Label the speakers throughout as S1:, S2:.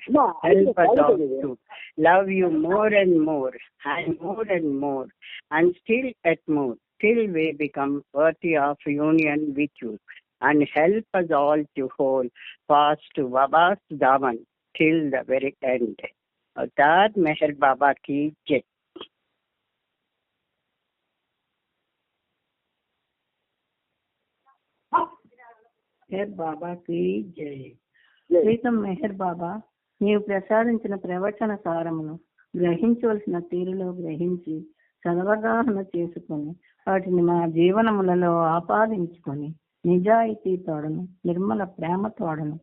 S1: Help us all to love you more and more, and still at more, till we become worthy of union with you. And help us all to hold fast to Baba's daman till the very end. Atar Meher Baba ki jai.
S2: Meher బాబాకి జై. ప్రీతం మెహర్ బాబా, నీవు ప్రసాదించిన ప్రవచన సారమును గ్రహించవలసిన తీరులో గ్రహించి సదవగాహన చేసుకొని వాటిని మా జీవనములలో ఆపాదించుకొని నిజాయితీ తోడను నిర్మల ప్రేమ తోడను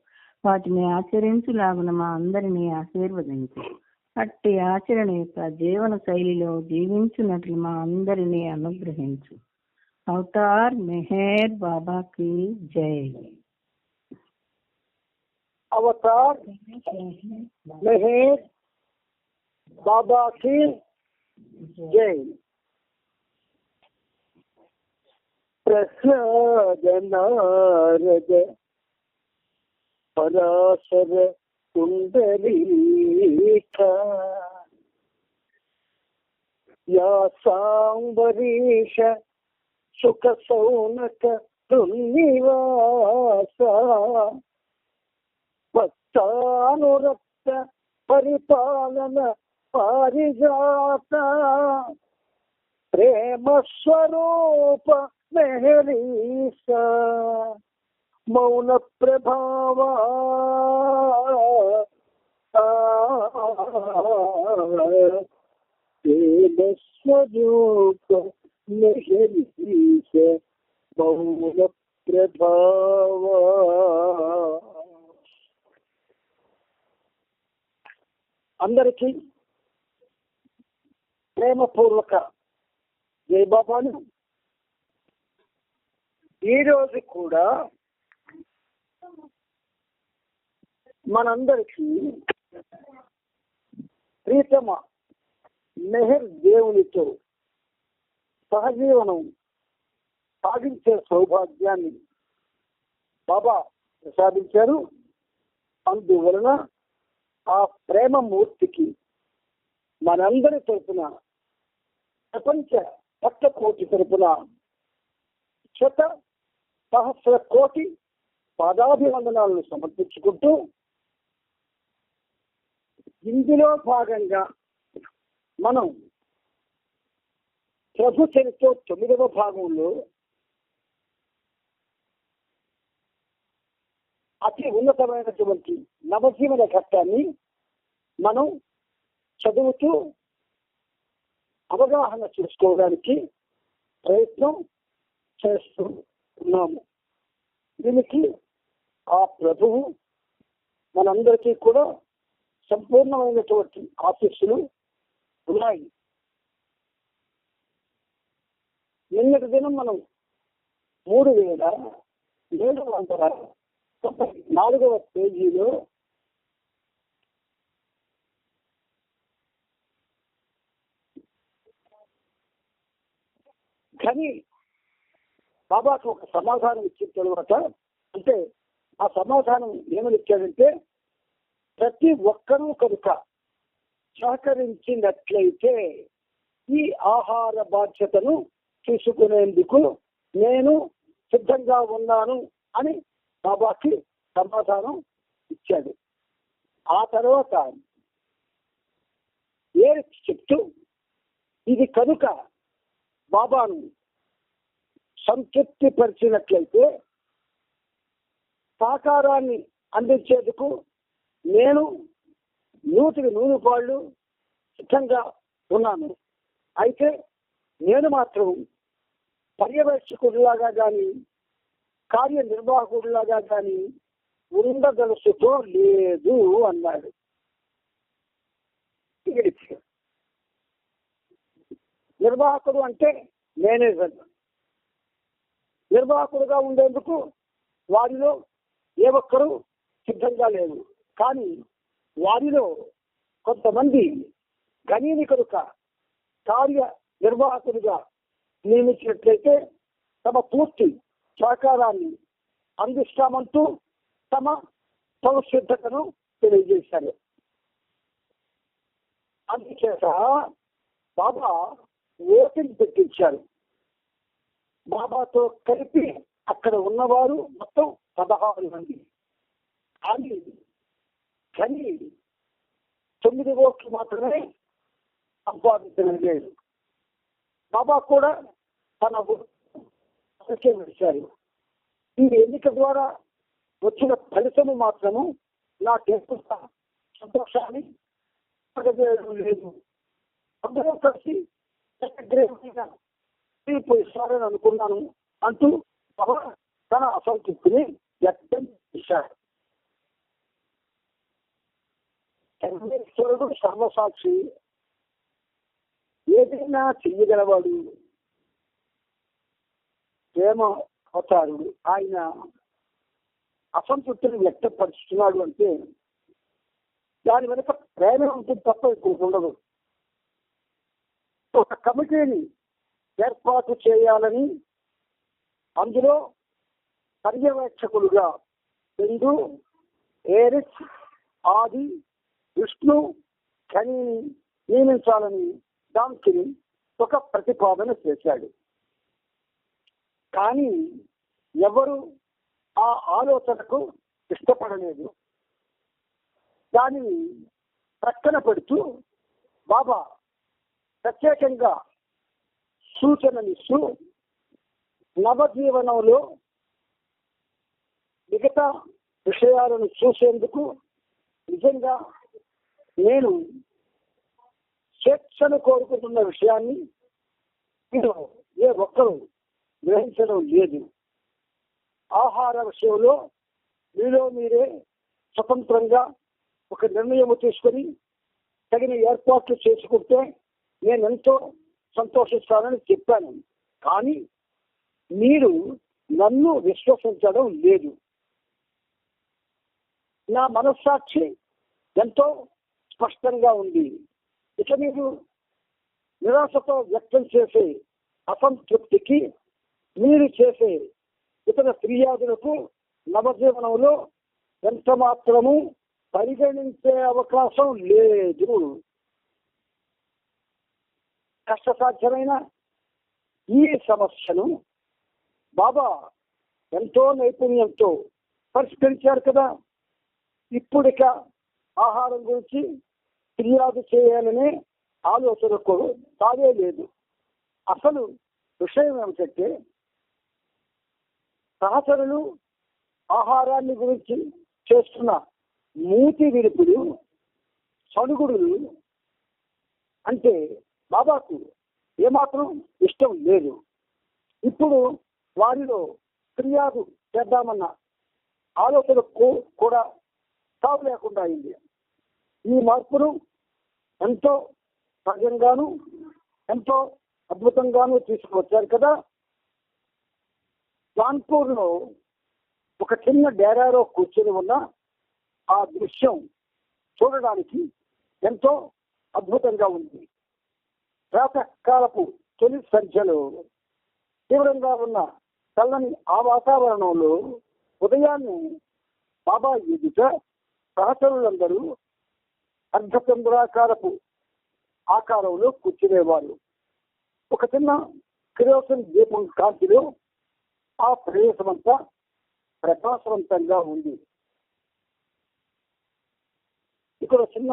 S2: వాటిని ఆచరించులాగున మా అందరినీ ఆశీర్వదించు. అట్టి ఆచరణ యొక్క జీవన శైలిలో జీవించున్నట్లు మా అందరినీ అనుగ్రహించు. అవతార్ మెహర్ బాబాకి జై.
S3: అవతార్ మెహర్ బాబాకి జై. ప్రహ్లాద నారద పరాశర కుండలీక యాసాంబరీష సుఖ సౌనక దుర్నివాస భక్తానురక్త పరిపాలన పారిజాత ప్రేమ స్వరూప మెహరీస మౌన ప్రభావ ప్రేమ స్వరూప మెహరీస మౌన ప్రభావ. అందరికీ ప్రేమపూర్వక జై బాబాను. ఈరోజు కూడా మనందరికీ ప్రీతమ మెహర్ దేవునితో సహజీవనం సాగించే సౌభాగ్యాన్ని బాబా ప్రసాదించారు. అందువలన ఆ ప్రేమ మూర్తికి మనందరి తరపున, ప్రపంచ భక్త కోటి తరపున శత సహస్ర కోటి పాదాభివందనాలను సమర్పించుకుంటూ, ఇందులో భాగంగా మనం ప్రభు చరిత్ర 9వ భాగంలో అతి ఉన్నతమైనటువంటి నవజీవన ఘట్టాన్ని మనం చదువుతూ అవగాహన చేసుకోవడానికి ప్రయత్నం చేస్తూ ఉన్నాము. దీనికి ఆ ప్రభువు మనందరికీ కూడా సంపూర్ణమైనటువంటి ఆశీస్సులు ఉన్నాయి. నిన్నటి దినం మనం 3794వ పేజీలో కానీ బాబాకు ఒక సమాధానం ఇచ్చిన తర్వాత, అంటే ఆ సమాధానం ఏమని ఇచ్చాడంటే, ప్రతి ఒక్కరూ కనుక సహకరించినట్లయితే ఈ ఆహార బాధ్యతను తీసుకునేందుకు నేను సిద్ధంగా ఉన్నాను అని బాబాకి సమాధానం ఇచ్చాడు. ఆ తర్వాత చెప్తూ, ఇది కనుక బాబాను సంతృప్తి పరిచినట్లయితే సహకారాన్ని అందించేందుకు నేను 100 పాళ్ళు సిద్ధంగా ఉన్నాను. అయితే నేను మాత్రం పర్యవేక్షకుడిలాగా కానీ కార్యనిర్వాహకుడిలాగా కానీ ఉండదలుచుతో లేదు అన్నాడు. నిర్వాహకుడు అంటే మేనేజర్. నిర్వాహకుడుగా ఉండేందుకు వారిలో ఏ ఒక్కరూ సిద్ధంగా లేరు. కానీ వారిలో కొంతమంది గణీని కనుక కార్య నిర్వాహకుడిగా నియమించినట్లయితే తమ పూర్తి సహకారాన్ని అందిస్తామంటూ తమ సంసిద్ధతను తెలియజేశారు. అందుచేత బాబా ఓటింగ్ పెట్టించారు. బాబాతో కలిపి అక్కడ ఉన్నవారు మొత్తం 16 మంది. కానీ 9 ఓట్లు మాత్రమే సంపాదించగలిగాడు. బాబా కూడా తన విడిచారు. ఈ ఎన్నిక ద్వారా వచ్చిన ఫలితము మాత్రము నాకెంత సంతోషాన్ని లేదు. అందరూ కలిసి తీర్పు ఇస్తారని అనుకున్నాను అంటూ బాబా తన అసంతృప్తిని వ్యక్తం చేశారు. పరమేశ్వరుడు సర్వసాక్షి, ఏదైనా చెయ్యగలవాడు, ప్రేమ అవతారుడు. ఆయన అసంతృప్తిని వ్యక్తపరుస్తున్నాడు అంటే దాని వెనుక ప్రేమ ఉంటుంది తప్ప ఎక్కువ ఉండదు. ఒక కమిటీని ఏర్పాటు చేయాలని అందులో పర్యవేక్షకులుగా 2 ఏరిస్, ఆది, విష్ణు, కనిని నియమించాలని దానికి ఒక ప్రతిపాదన చేశాడు. కానీ ఎవరు ఆ ఆలోచనకు ఇష్టపడలేదు. దానిని ప్రక్కన పెడుతూ బాబా ప్రత్యేకంగా సూచనలిస్తూ నవజీవనంలో మిగతా విషయాలను చూసేందుకు నిజంగా నేను స్వేచ్ఛను కోరుకుంటున్న విషయాన్ని మీరు ఏ ఒక్కరూ గ్రహించడం లేదు. ఆహార విషయంలో మీలో మీరే స్వతంత్రంగా ఒక నిర్ణయం తీసుకొని తగిన ఏర్పాట్లు చేసుకుంటే నేను ఎంతో సంతోషిస్తానని చెప్పాను. కానీ మీరు నన్ను విశ్వసించడం లేదు. నా మనస్సాక్షి ఎంతో స్పష్టంగా ఉంది. ఇక మీరు నిరాశతో వ్యక్తం చేసే అసంతృప్తికి మీరు చేసే ఇతర ఫిర్యాదులకు నవజీవనంలో ఎంత మాత్రము పరిగణించే అవకాశం లేదు. కష్టసాధ్యమైన ఈ సమస్యను బాబా ఎంతో నైపుణ్యంతో పరిష్కరించారు కదా. ఇప్పుడిక ఆహారం గురించి ఫిర్యాదు చేయాలనే ఆలోచనకు తావే లేదు. అసలు విషయం ఏమిటంటే సహచరులు ఆహారాన్ని గురించి చేస్తున్న మూతి విరుపులు, సడుగుడులు అంటే బాబాకు ఏమాత్రం ఇష్టం లేదు. ఇప్పుడు వారిలో ఫిర్యాదు చేద్దామన్న ఆలోచనకు కూడా తావు లేకుండా అయింది. ఈ మార్పును ఎంతో సహజంగాను ఎంతో అద్భుతంగాను తీసుకువచ్చారు కదా. కాన్పూర్లో ఒక చిన్న డేరాలో కూర్చొని ఉన్న ఆ దృశ్యం చూడడానికి ఎంతో అద్భుతంగా ఉంది. ప్రాతకాలపు తొలి సంధ్యలో తీవ్రంగా ఉన్న చల్లని ఆ వాతావరణంలో ఉదయాన్నే బాబా ఎదుట సహచరులందరూ అర్ధచంద్రాకారపు ఆకారంలో కూర్చునేవారు. ఒక చిన్న కిరోసిన్ దీపం కాంతిలో ఆ ప్రదేశమంతా ప్రకాశవంతంగా ఉంది. ఇక్కడ చిన్న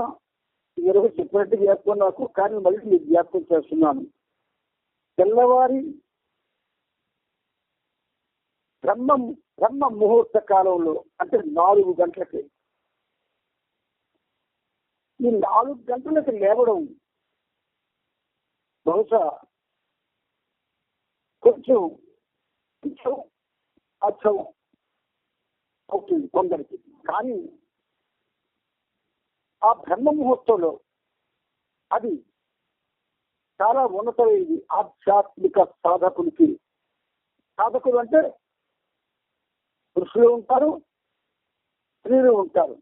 S3: ఇరవై చెప్పినట్టు జ్ఞాపకం నాకు, కానీ మళ్ళీ మీకు జ్ఞాపకం చేస్తున్నాను. తెల్లవారి బ్రహ్మ ముహూర్త కాలంలో అంటే 4 గంటలకి, ఈ 4 గంటలకి లేవడం బహుశా కొంచెం అచ్చం అవుతుంది కొందరికి. కానీ ఆ బ్రహ్మ ముహూర్తంలో అది చాలా ఉన్నతమైనది ఆధ్యాత్మిక సాధకులకి. సాధకులు అంటే పురుషులు ఉంటారు, స్త్రీలు ఉంటారు.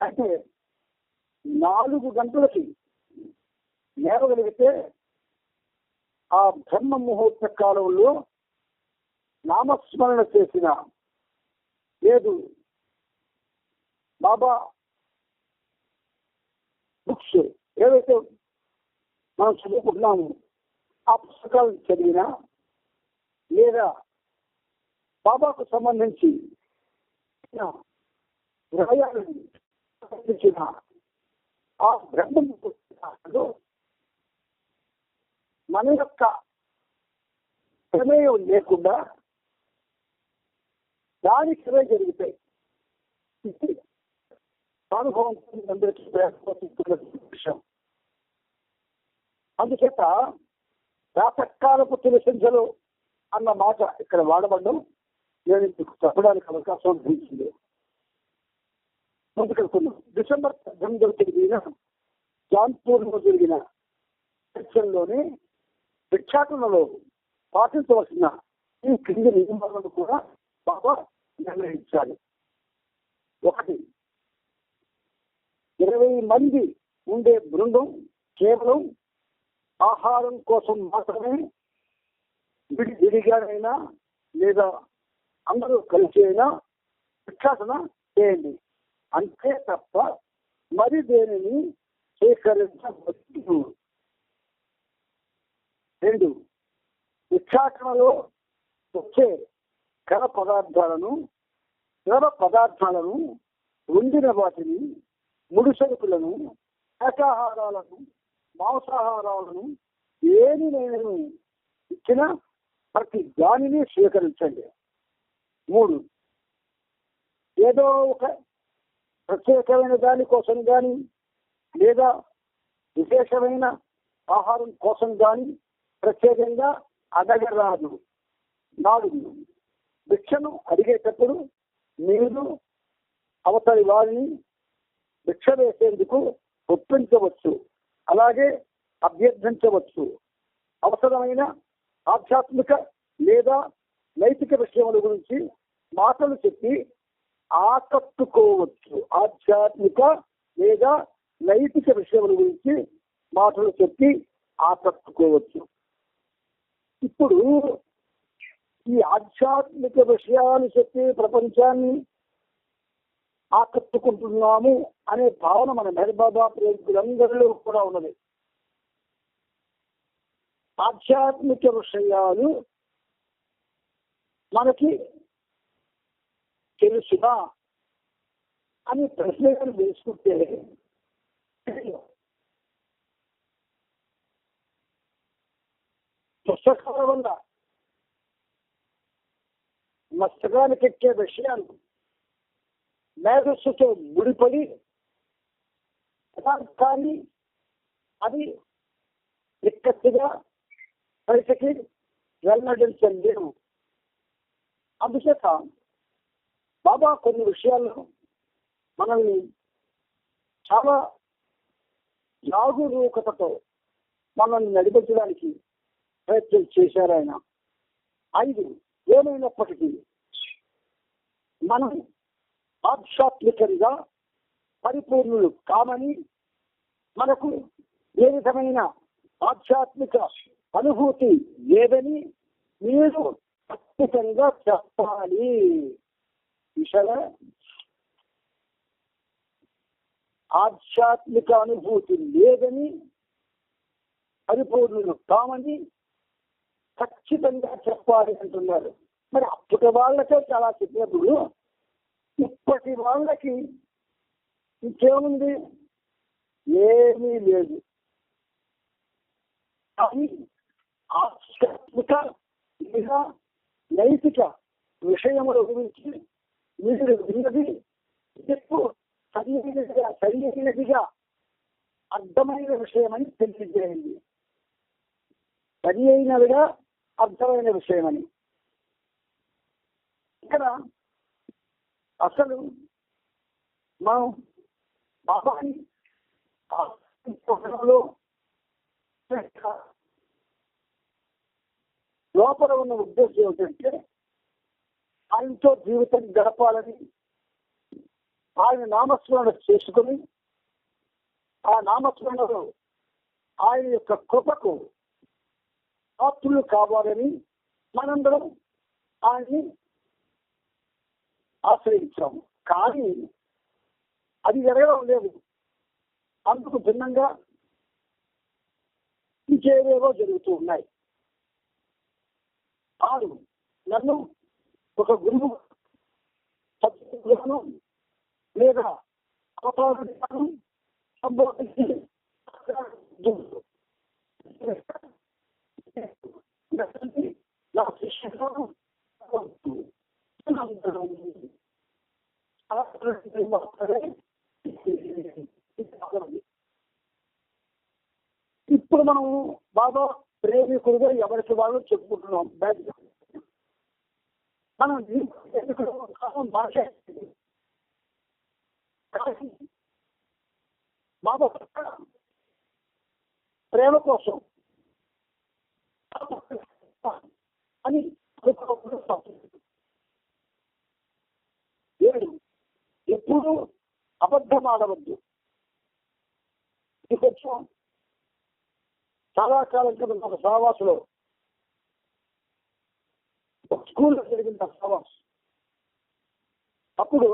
S3: అంటే 4 గంటలకి లేవగలిగితే ఆ బ్రహ్మ ముహూర్త కాలంలో నామస్మరణ చేసిన లేదు బాబా బుక్స్ ఏవైతే మనం చదువుకుంటున్నాము ఆ పుస్తకాలు చదివినా లేదా బాబాకు సంబంధించి వ్రాయాలని ఆ గ్రంథం పుస్తకాలు మన యొక్క ప్రమేయం లేకుండా దానికి అవే జరుగుతాయి. అనుభవం అందరికీ విషయం. అందుచేత ప్రాతకాలపు తులసించలు అన్న మాట ఇక్కడ వాడబడ్డం నేను మీకు చెప్పడానికి అవకాశం లభించింది. ముందుకెళ్తున్నాం. డిసెంబర్ 18వ తేదీన జాన్పూర్లో జరిగిన చర్చల్లోనే భిక్షాటనలో పాటించవలసిన ఈ క్రింది నియమాలను కూడా బాబా నిర్ణయించాలి. 1, 20 మంది ఉండే బృందం కేవలం ఆహారం కోసం మాత్రమే విడిగానైనా లేదా అందరూ కలిసి అయినా భిక్షాటన చేయండి, అంతే తప్ప మరి దేనిని స్వీకరించవద్దు. 2, భిక్షాటనలో వచ్చే ద్రవ పదార్థాలను వండిన వాటిని, ముడి సరుకులను, శాకాహారాలను, మాంసాహారాలను ఏనినైనా ఇచ్చిన ప్రతి దానిని స్వీకరించండి. 3, ఏదో ఒక ప్రత్యేకమైన దానికోసం కానీ లేదా విశేషమైన ఆహారం కోసం కానీ ప్రత్యేకంగా అడగరాదు. 4, భిక్షను అడిగేటప్పుడు మీరు అవతలి వారిని భిక్ష వేసేందుకు ఒప్పించవచ్చు, అలాగే అభ్యర్థించవచ్చు. అవసరమైన ఆధ్యాత్మిక లేదా నైతిక విషయముల గురించి మాటలు చెప్పి ఆకట్టుకోవచ్చు. ఆధ్యాత్మిక లేదా నైతిక విషయముల గురించి మాటలు చెప్పి ఆకట్టుకోవచ్చు. ఇప్పుడు ఈ ఆధ్యాత్మిక విషయాలు చెప్పి ప్రపంచాన్ని ఆకట్టుకుంటున్నాము అనే భావన మన మెహర్బాబా ప్రేమికులందరిలో కూడా ఉన్నది. ఆధ్యాత్మిక విషయాలు మనకి తెలుసునా అని ప్రశ్నలు వేసుకుంటే పుస్తకాల వల్ల మస్తకానికి ఎక్కే విషయాలు మేధస్సుతో ముడిపడి యథార్థాన్ని అది నిక్కచ్చిగా బయటకి వెల్లడించలేము. అందుచేత బాబా కొన్ని విషయాల్లో మనల్ని చాలా జాగరూకతతో మనల్ని నడిపించడానికి ప్రయత్నం చేశారు ఆయన. 5, ఏమైనప్పటికీ మనం ఆధ్యాత్మికంగా పరిపూర్ణులు కామని, మనకు ఏ విధమైన ఆధ్యాత్మిక అనుభూతి లేదని మీరు ఖచ్చితంగా చెప్పాలి. ఆధ్యాత్మిక అనుభూతి లేదని, పరిపూర్ణులు కామని ఖచ్చితంగా చెప్పాలి అంటున్నారు. మరి అప్పటి వాళ్ళకే చాలా చెప్పినప్పుడు ఇప్పటి వాళ్ళకి ఇంకేముంది? ఏమీ లేదు. కానీ ఆధ్యాత్మిక లేదా నైతిక విషయముల గురించి మీరు విన్నది ఎప్పుడు సరైనదిగా అర్థమైన విషయమని తెలియజేయండి. సరి అయినదిగా అర్థమైన విషయమని. ఇక్కడ అసలు మనం బాబాని లోపల ఉన్న ఉద్దేశం ఏమిటంటే ఆయనతో జీవితం గడపాలని, ఆయన నామస్మరణ చేసుకుని ఆ నామస్మరణలో ఆయన యొక్క కృపకు పాత్రులు కావాలని మనందరం ఆయన్ని ఆశ్రయించాము. కానీ అది జరగడం లేదు. అందుకు భిన్నంగా ఇంకేవేవో జరుగుతూ ఉన్నాయి. 6 నన్ను ఒక గురువు సభ్యులను లేదా అవతారులను సంబోధించి నా శిష్యులను ఇప్పుడు మనం బాబా ప్రేమికుడుగా ఎవరికి వాళ్ళు చెప్పుకుంటున్నాం. మనం మాట్లాడేది బాబా ప్రేమ కోసం అని 7 ఎప్పుడు అబద్ధం ఆడవద్దు. ఇది కొంచెం చాలా కాలం క్రితం ఒక సహవాసులో ఒక స్కూల్లో జరిగింది ఆ సహవాసు. అప్పుడు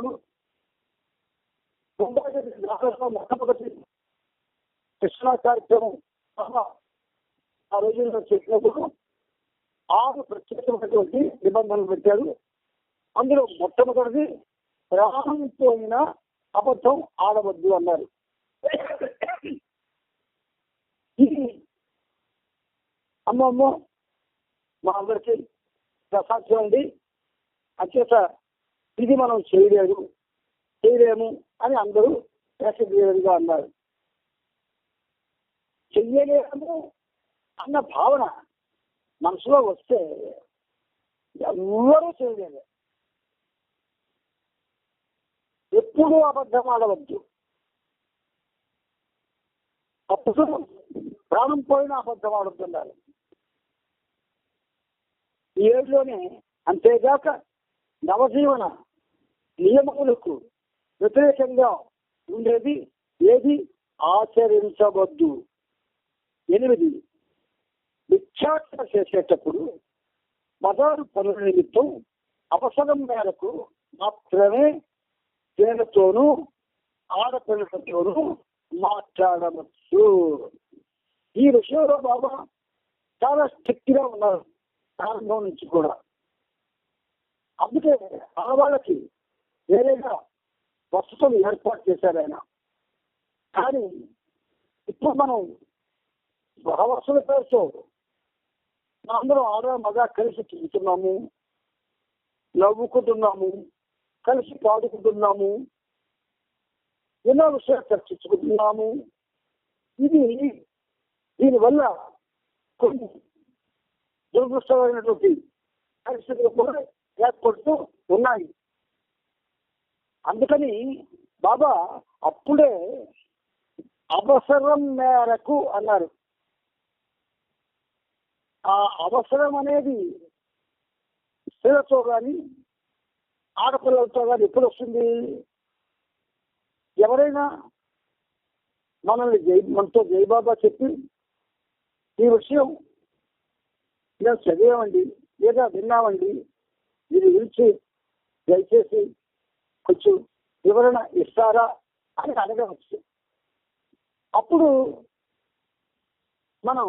S3: మొట్టమొదటి కృష్ణా కార్యక్రమం ఆ రోజుల్లో చెప్పినప్పుడు 6 ప్రత్యేకమైనటువంటి నిబంధనలు పెట్టారు. అందులో మొట్టమొదటిది ప్రాణంతో అయినా అబద్ధం ఆడవద్దు అన్నారు. ఇది అమ్మమ్మ మా అందరికీ అసాధ్యం అండి, అత్యంత ఇది మనం చేయలేము అని అందరూ ప్రసిద్ధిగా అన్నారు. చెయ్యలేము అన్న భావన మనసులో వస్తే ఎవరూ చేయలేదు. ఎప్పుడూ అబద్ధం ఆడవద్దు. అప్పుడు ప్రాణం పోయినా అబద్ధం ఆడుతున్నారు. ఈ ఏడులోనే అంతేగాక నవజీవన నియమములకు వ్యతిరేకంగా ఉండేది ఏది ఆచరించవద్దు. 8 భిక్షాటన చేసేటప్పుడు పదాలు పనుల నిమిత్తం అవసరం మేరకు మాత్రమే పేరుతోనూ ఆడపిల్లలతోనూ మాట్లాడవచ్చు. ఈ విషయంలో బాబా చాలా స్ట్రిక్ట్ గా ఉన్నారు ప్రారంభం నుంచి కూడా. అందుకే ఆడవాళ్ళకి వేరేగా వసతులు ఏర్పాటు చేశారు ఆయన. కానీ ఇప్పుడు మనం వసతుల పేరుతో అందరం ఆడ మగ కలిసి తిరుగుతున్నాము, నవ్వుకుంటున్నాము, కలిసి పాడుకుంటున్నాము, ఎన్నో విషయాలు చర్చించుకుంటున్నాము. దీనివల్ల కొన్ని దురదృష్టమైనటువంటి పరిస్థితులు కూడా ఏర్పడుతూ ఉన్నాయి. అందుకని బాబా అప్పుడే అవసరం మేరకు అన్నారు. ఆ అవసరం అనేది స్త్రీలతో కానీ ఆడపిల్లలతో కానీ ఎప్పుడు వస్తుంది? ఎవరైనా మనతో జయబాబా చెప్పి ఈ విషయం మేము చదివామండి లేదా విన్నామండి, దీని గురించి దయచేసి కొంచెం వివరణ ఇస్తారా అని అడగవచ్చు. అప్పుడు మనం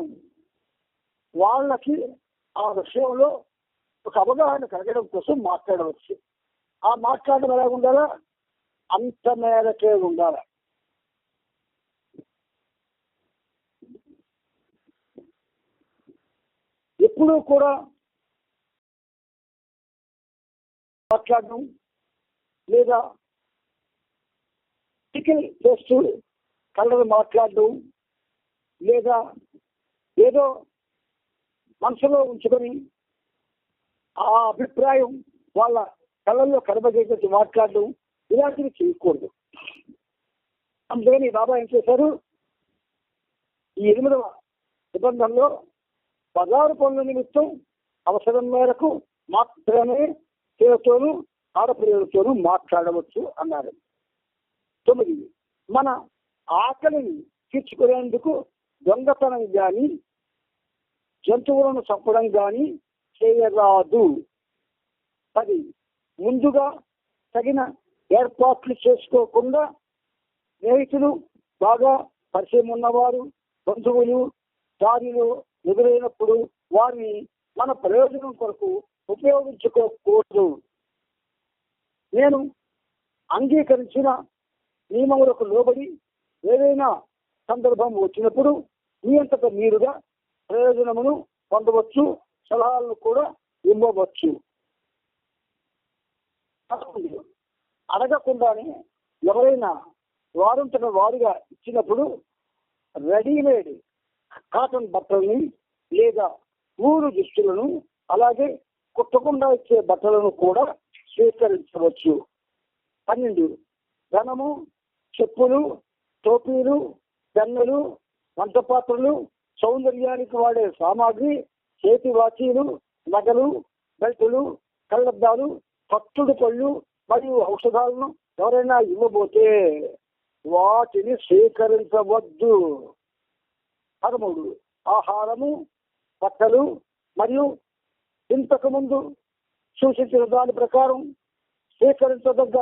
S3: వాళ్ళకి ఆ విషయంలో ఒక అవగాహన కలగడం కోసం మాట్లాడవచ్చు. ఆ మాట్లాడడం ఎలా ఉండాలా? అంత మేరకే ఉండాలి. ఎప్పుడూ కూడా మాట్లాడడం లేదా చేస్తూ కళ్ళను మాట్లాడడం లేదా ఏదో మనసులో ఉంచుకొని ఆ అభిప్రాయం వాళ్ళ కళ్ళల్లో కనబడేటట్టు మాట్లాడడం ఇలాంటివి చేయకూడదు. అందుకని బాబా ఏం చేశారు? ఈ 8వ నిబంధనలో 16 పనుల నిమిత్తం అవసరం మేరకు మాత్రమే స్త్రీలతోనూ ఆడపిల్లలతోనూ మాట్లాడవచ్చు అన్నారు. 9 మన ఆకలిని తీర్చుకునేందుకు దొంగతనం కానీ జంతువులను చంపడం కానీ చేయరాదు. 10 ముందుగా తగిన ఏర్పాట్లు చేసుకోకుండా స్నేహితులు బాగా పరిచయం ఉన్నవారు బంధువులు దారిలో ఎదురైనప్పుడు వారిని మన ప్రయోజనం కొరకు ఉపయోగించుకోకూడదు. నేను అంగీకరించిన నియమములకు లోబడి ఏదైనా సందర్భం వచ్చినప్పుడు మీ అంతటా మీరుగా ప్రయోజనమును పొందవచ్చు, సలహాలను కూడా ఇవ్వవచ్చు. అడగకుండానే ఎవరైనా వారంతట వారుగా ఇచ్చినప్పుడు రెడీమేడ్ కాటన్ బట్టలని లేదా ఊరు దుస్తులను అలాగే కుట్టకుండా ఇచ్చే బట్టలను కూడా స్వీకరించవచ్చు. 12 ధనము, చెప్పులు, టోపీలు, పెన్నులు, వంట పాత్రలు, సౌందర్యానికి వాడే సామాగ్రి, చేతి వాచీలు, నగలు, బెల్టులు, కళ్ళద్దాలు, పట్టుడు పళ్ళు మరియు ఔషధాలను ఎవరైనా ఇవ్వబోతే వాటిని స్వీకరించవద్దు. 13 ఆహారము, బట్టలు మరియు ఇంతకు ముందు సూచించిన దాని ప్రకారం స్వీకరించదగ్గ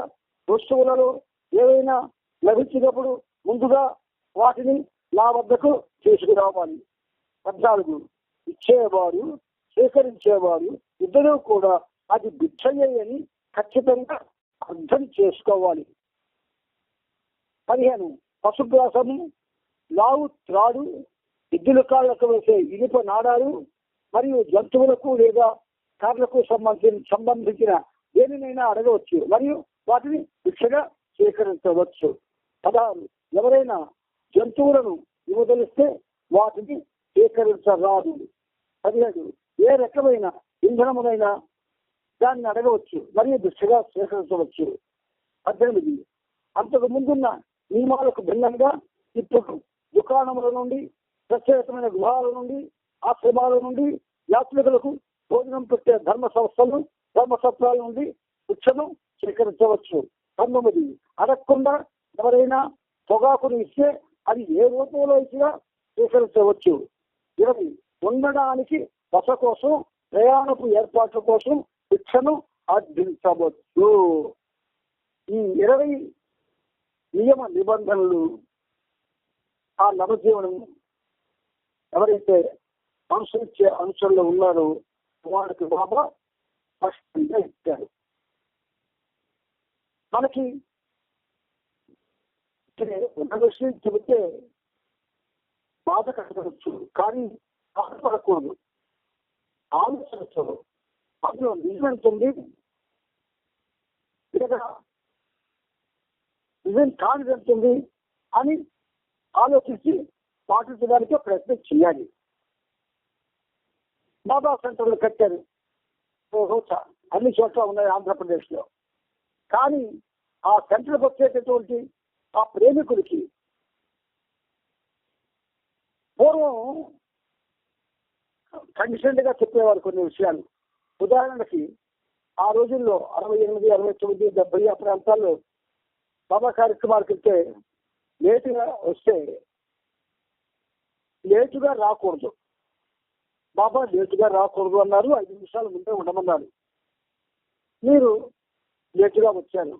S3: వస్తువులలో ఏవైనా లభించినప్పుడు ముందుగా వాటిని నా వద్దకు తీసుకురావాలి. 14 ఇచ్చేవారు స్వీకరించేవారు ఇద్దరూ కూడా అది భిక్షయే అని ఖచ్చితంగా అర్థం చేసుకోవాలి. 15 పశుగ్రాసము, లావు త్రాడు, ఎద్దుల కాళ్లకు వేసే ఇనుప నాడాలు మరియు జంతువులకు లేదా కార్లకు సంబంధించిన దేనినైనా అడగవచ్చు మరియు వాటిని భిక్షగా స్వీకరించవచ్చు. 16 ఎవరైనా జంతువులను ఇవ్వదలిస్తే వాటిని స్వీకరించరాదు. 17 ఏ రకమైన ఇంధనమునైనా దాన్ని అడగవచ్చు మరియు భిక్షగా స్వీకరించవచ్చు. 18 అంతకు ముందున్న నియమాలకు భిన్నంగా ఇప్పుడు దుకాణముల నుండి, ప్రత్యేకమైన గృహాల నుండి, ఆశ్రమాల నుండి యాత్రికులకు భోజనం పెట్టే ధర్మ సంస్థలు, ధర్మసత్రాల నుండి భిక్షను స్వీకరించవచ్చు. 19 అడగకుండా ఎవరైనా పొగాకును ఇస్తే అది ఏ రూపంలో ఇచ్చినా స్వీకరించవచ్చు. 20 ఉండడానికి బస కోసం, ప్రయాణపు ఏర్పాట్ల కోసం భిక్షను అర్థించవచ్చు. ఈ 20 నియమ నిబంధనలు ఆ నవజీవనం ఎవరైతే అనుసరించే అనుసరణలో ఉన్నారో వారికి బాబా స్పష్టంగా ఇచ్చారు. మనకి ఒక విషయం చెబితే బాధ కలగవచ్చు, కానీ బాధపడకూడదు, ఆలోచించదు. అందులో నిజమెంతుంది లేదా నిజం కానిదంతుంది అని ఆలోచించి పాటించడానికి ప్రయత్నం చేయాలి. బాబా సెంటర్లు కట్టారు, అన్ని చోట్ల ఉన్నాయి ఆంధ్రప్రదేశ్లో. కానీ ఆ సెంటర్కి వచ్చేటటువంటి ఆ ప్రేమికుడికి పూర్వం కండిషన్గా చెప్పేవారు కొన్ని విషయాలు. ఉదాహరణకి ఆ రోజుల్లో 68, 69, 70 ఆ ప్రాంతాల్లో బాబా కార్యక్రమాలకు వెళ్తే లేటుగా వస్తే లేటుగా రాకూడదు. బాబా లేటుగా రాకూడదు అన్నారు. 5 నిమిషాల ముందే ఉండమన్నారు. మీరు లేటుగా వచ్చారు,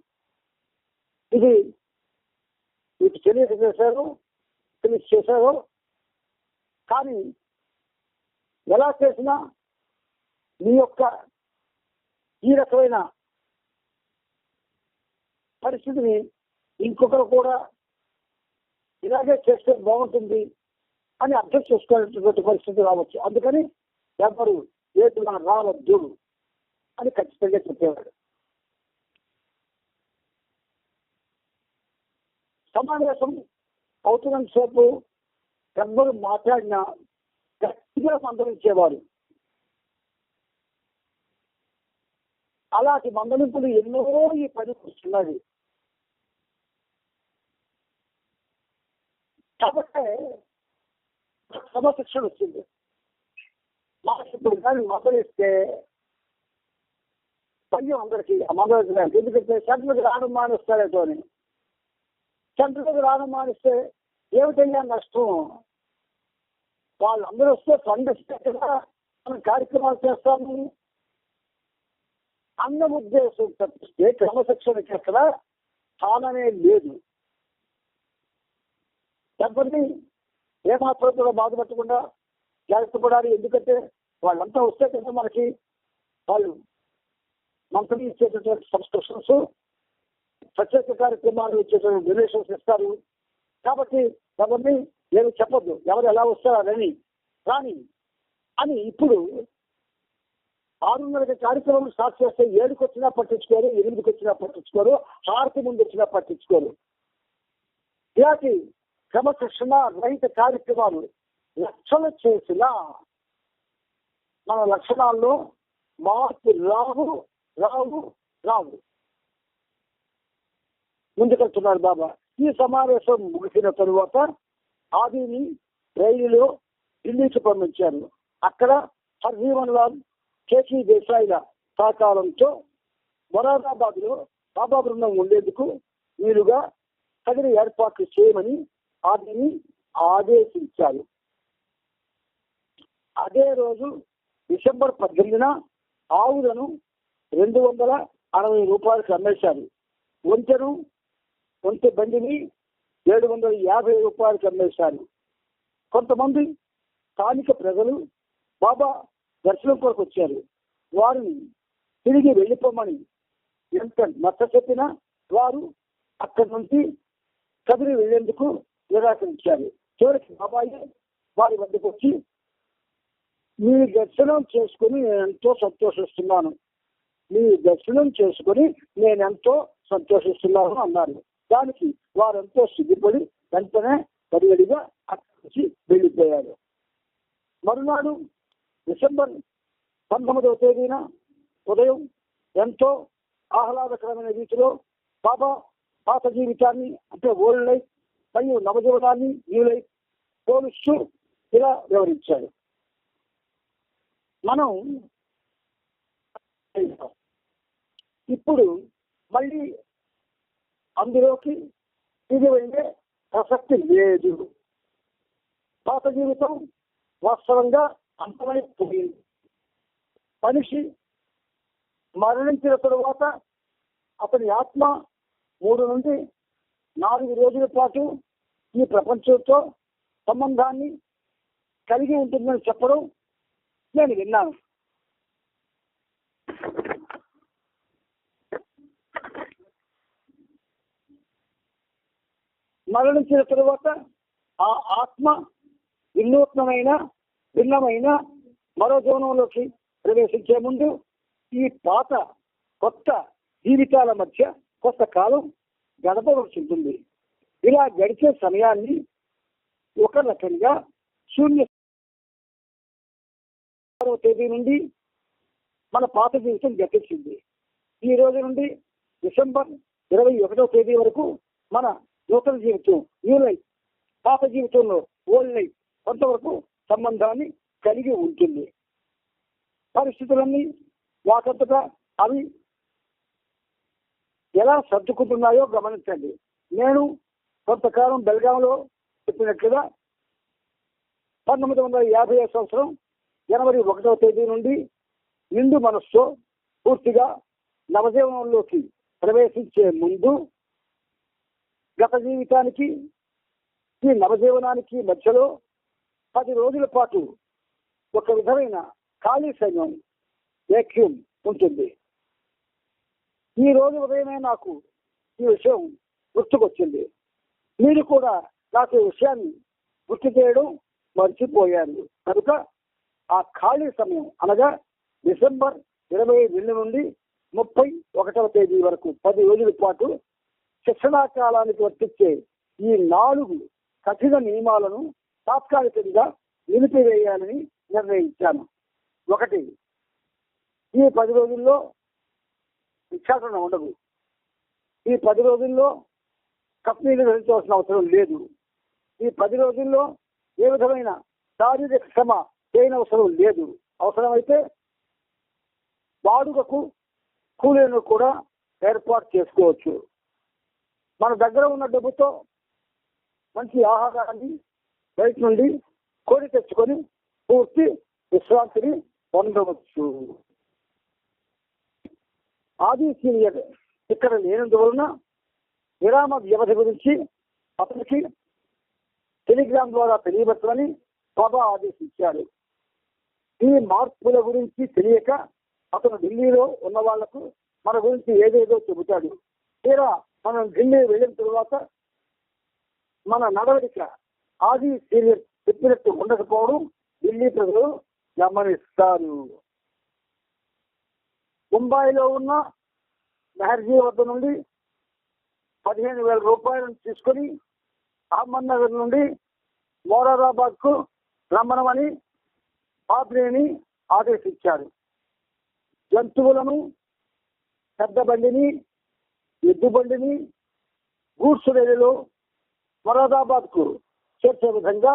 S3: ఇది మీకు తెలియజేశారు, చేశారు. కానీ ఎలా చేసినా మీ యొక్క ఈ రకమైన పరిస్థితిని ఇంకొకరు కూడా ఇలాగే చేస్తే బాగుంటుంది అని అర్థం చేసుకోవాల్సినటువంటి పరిస్థితి రావచ్చు. అందుకని ఎవరు లేటుగా రావద్దు అని ఖచ్చితంగా చెప్పేవాడు. సమావేశం అవుతున్నంత సేపు ఎవరు మాట్లాడినా గట్టిగా మందలించేవారు. అలాంటి మందలింపులు ఎన్నో ఈ పనికి వస్తున్నది. కాబట్టి క్రమశిక్షణ వచ్చింది. మాకు ఇప్పుడు కానీ మందలిస్తే భయం అందరికీ మందలించడానికి. ఎందుకంటే సెంటర్కి రావడం మానేస్తారేటో అని. సెంటర్కి రావడం మానేస్తే ఏమిటయ్యా నష్టం? వాళ్ళందరూ వస్తే ఫండ్ ఇస్తే కదా మనం కార్యక్రమాలు చేస్తాము అన్న ఉద్దేశం తప్పిస్తే క్రమశిక్షణకి అక్కడ స్థానమే లేదు. ఎవరిని ఏమాత్రం కూడా బాధపెట్టకుండా జాగ్రత్త పడాలి. ఎందుకంటే వాళ్ళంతా వస్తే కదా మనకి వాళ్ళు మంత్లీ ఇచ్చేటటువంటి సబ్స్క్రిప్షన్స్, ప్రత్యేక కార్యక్రమాలు ఇచ్చేటువంటి డొనేషన్స్ ఇస్తారు. కాబట్టి ఎవరిని ఏమి చెప్పొద్దు, ఎవరు ఎలా వస్తారని కానీ అని ఇప్పుడు 6:30 కార్యక్రమం స్టార్ట్ చేస్తే 7కి వచ్చినా పట్టించుకోరు, 8కి వచ్చినా పట్టించుకోరు, 6కి ముందు వచ్చినా పట్టించుకోరు. ఇలాంటి క్రమశిక్షణ రహిత కార్యక్రమాలు లక్షలు చేసిన మన లక్షణాల్లో మార్పు రావు రావు రావు. ముందుకెళ్తున్నారు బాబా. ఈ సమావేశం ముగిసిన తరువాత ఆదిని రైలులో ఢిల్లీకి పంపించారు. అక్కడ హర్జీవన్ లాల్, కేసీ దేశాయిల సహకారంతో మొరాదాబాద్ లో బాబా బృందం ఉండేందుకు వీలుగా తగిన ఏర్పాట్లు చేయమని ఆదిని ఆదేశించారు. అదే రోజు డిసెంబర్ 18న ఆవులను 260 రూపాయలకు అమ్మేశారు. ఒంటె బండిని 750 రూపాయలకు అమ్మేశారు. కొంతమంది స్థానిక ప్రజలు బాబా దర్శనం కొరకు వచ్చారు. వారిని తిరిగి వెళ్ళిపోమని ఎంత నచ్చ చెప్పినా వారు అక్కడి నుంచి కదిలి వెళ్లేందుకు నిరాకరించారు. చివరికి బాబాయే వారి వద్దకు వచ్చి, మీ దర్శనం చేసుకుని నేనెంతో సంతోషిస్తున్నాను, మీ దర్శనం చేసుకుని నేనెంతో సంతోషిస్తున్నాను అన్నారు. దానికి వారెంతో సిగ్గుపడి వెంటనే పరిగడిగా అక్కడి నుంచి వెళ్ళిపోయారు. మరునాడు డిసెంబర్ 19వ తేదీన ఉదయం ఎంతో ఆహ్లాదకరమైన రీతిలో బాబా పాత జీవితాన్ని అంటే ఓల్డ్ లైఫ్ మరియు నవజీవనాన్ని న్యూ లైఫ్ పోలుస్తూ ఇలా వివరించాడు. మనం ఇప్పుడు మళ్ళీ అందులోకి తిరిగి వెళ్ళే ప్రసక్తి లేదు. పాత జీవితం వాస్తవంగా అంతమైపోయింది. మనిషి మరణించిన తరువాత అతని ఆత్మ 3 నుండి 4 రోజుల పాటు ఈ ప్రపంచంతో సంబంధాన్ని కలిగి ఉంటుందని చెప్పడం నేను విన్నాను. మరణించిన తరువాత ఆ ఆత్మ వినూత్నమైన భిన్నమైన మరో జీవనంలోకి ప్రవేశించే ముందు ఈ పాత కొత్త జీవితాల మధ్య కొంత కాలం గడపవలసి ఉంటుంది. ఇలా గడిచే సమయాన్ని ఒక రకంగా శూన్య తేదీ నుండి మన పాత జీవితం గతించింది. ఈ రోజు నుండి డిసెంబర్ 21వ తేదీ వరకు మన నూతన జీవితం న్యూ లైఫ్, పాత జీవితంలో ఓల్డ్ లైఫ్ కొంతవరకు సంబంధాన్ని కలిగి ఉంటుంది. పరిస్థితులన్నీ వాకంతగా అవి ఎలా సర్దుకుంటున్నాయో గమనించండి. నేను కొంతకాలం బెల్గాంలో చెప్పినట్లుగా 1950 సంవత్సరం జనవరి 1వ తేదీ నుండి నిండు మనస్సుతో పూర్తిగా నవజీవనంలోకి ప్రవేశించే ముందు గత జీవితానికి ఈ నవజీవనానికి మధ్యలో 10 రోజుల పాటు ఒక విధమైన ఖాళీ సమయం వ్యాక్యూమ్ ఉంటుంది. ఈ రోజు ఉదయమే నాకు ఈ విషయం గుర్తుకొచ్చింది. మీరు కూడా నాకు ఈ విషయాన్ని గుర్తు చేయడం మర్చిపోయారు. కనుక ఆ ఖాళీ సమయం అనగా డిసెంబర్ 22 నుండి 31వ తేదీ వరకు 10 రోజుల పాటు శిక్షణా కాలానికి వర్తించే ఈ 4 కఠిన నియమాలను తాత్కాలికంగా నిలిపివేయాలని నిర్ణయించాను. 1, ఈ 10 రోజుల్లో భిక్షాటన ఉండదు. ఈ 10 రోజుల్లో కప్నీలు ధరించవలసిన అవసరం లేదు. ఈ 10 రోజుల్లో ఏ విధమైన శారీరక శ్రమ చేయనవసరం లేదు. అవసరమైతే వాడుకకు కూలీలను కూడా ఏర్పాటు చేసుకోవచ్చు. మన దగ్గర ఉన్న డబ్బుతో మంచి ఆహారాన్ని బయట నుండి కొని తెచ్చుకొని పూర్తి విశ్రాంతిని పొందవచ్చు. ఆది సీనియర్ ఇక్కడ లేనందువలన విరామ వ్యవధి గురించి అతనికి టెలిగ్రామ్ ద్వారా తెలియబెట్టమని బాబా ఆదేశించారు. ఈ మార్పుల గురించి తెలియక అతను ఢిల్లీలో ఉన్న వాళ్లకు మన గురించి ఏదేదో చెబుతాడు. తీరా మనం ఢిల్లీ వెళ్ళిన తరువాత మన నడవడిక ఆది సీరియస్ చెప్పినట్టు ఉండకపోవడం ఢిల్లీ ప్రజలు గమనిస్తారు. ముంబైలో ఉన్న మెహర్జీ వద్ద నుండి 15,000 రూపాయలను తీసుకొని అహ్మద్నగర్ నుండి మోరాదాబాద్ కు రమ్మనమని బాబ్రీని ఆదేశించారు. జంతువులను, పెద్ద బండిని, ఎద్దు బండిని గూడ్స్ రైలులో మొరాదాబాద్ కు చేర్చే విధంగా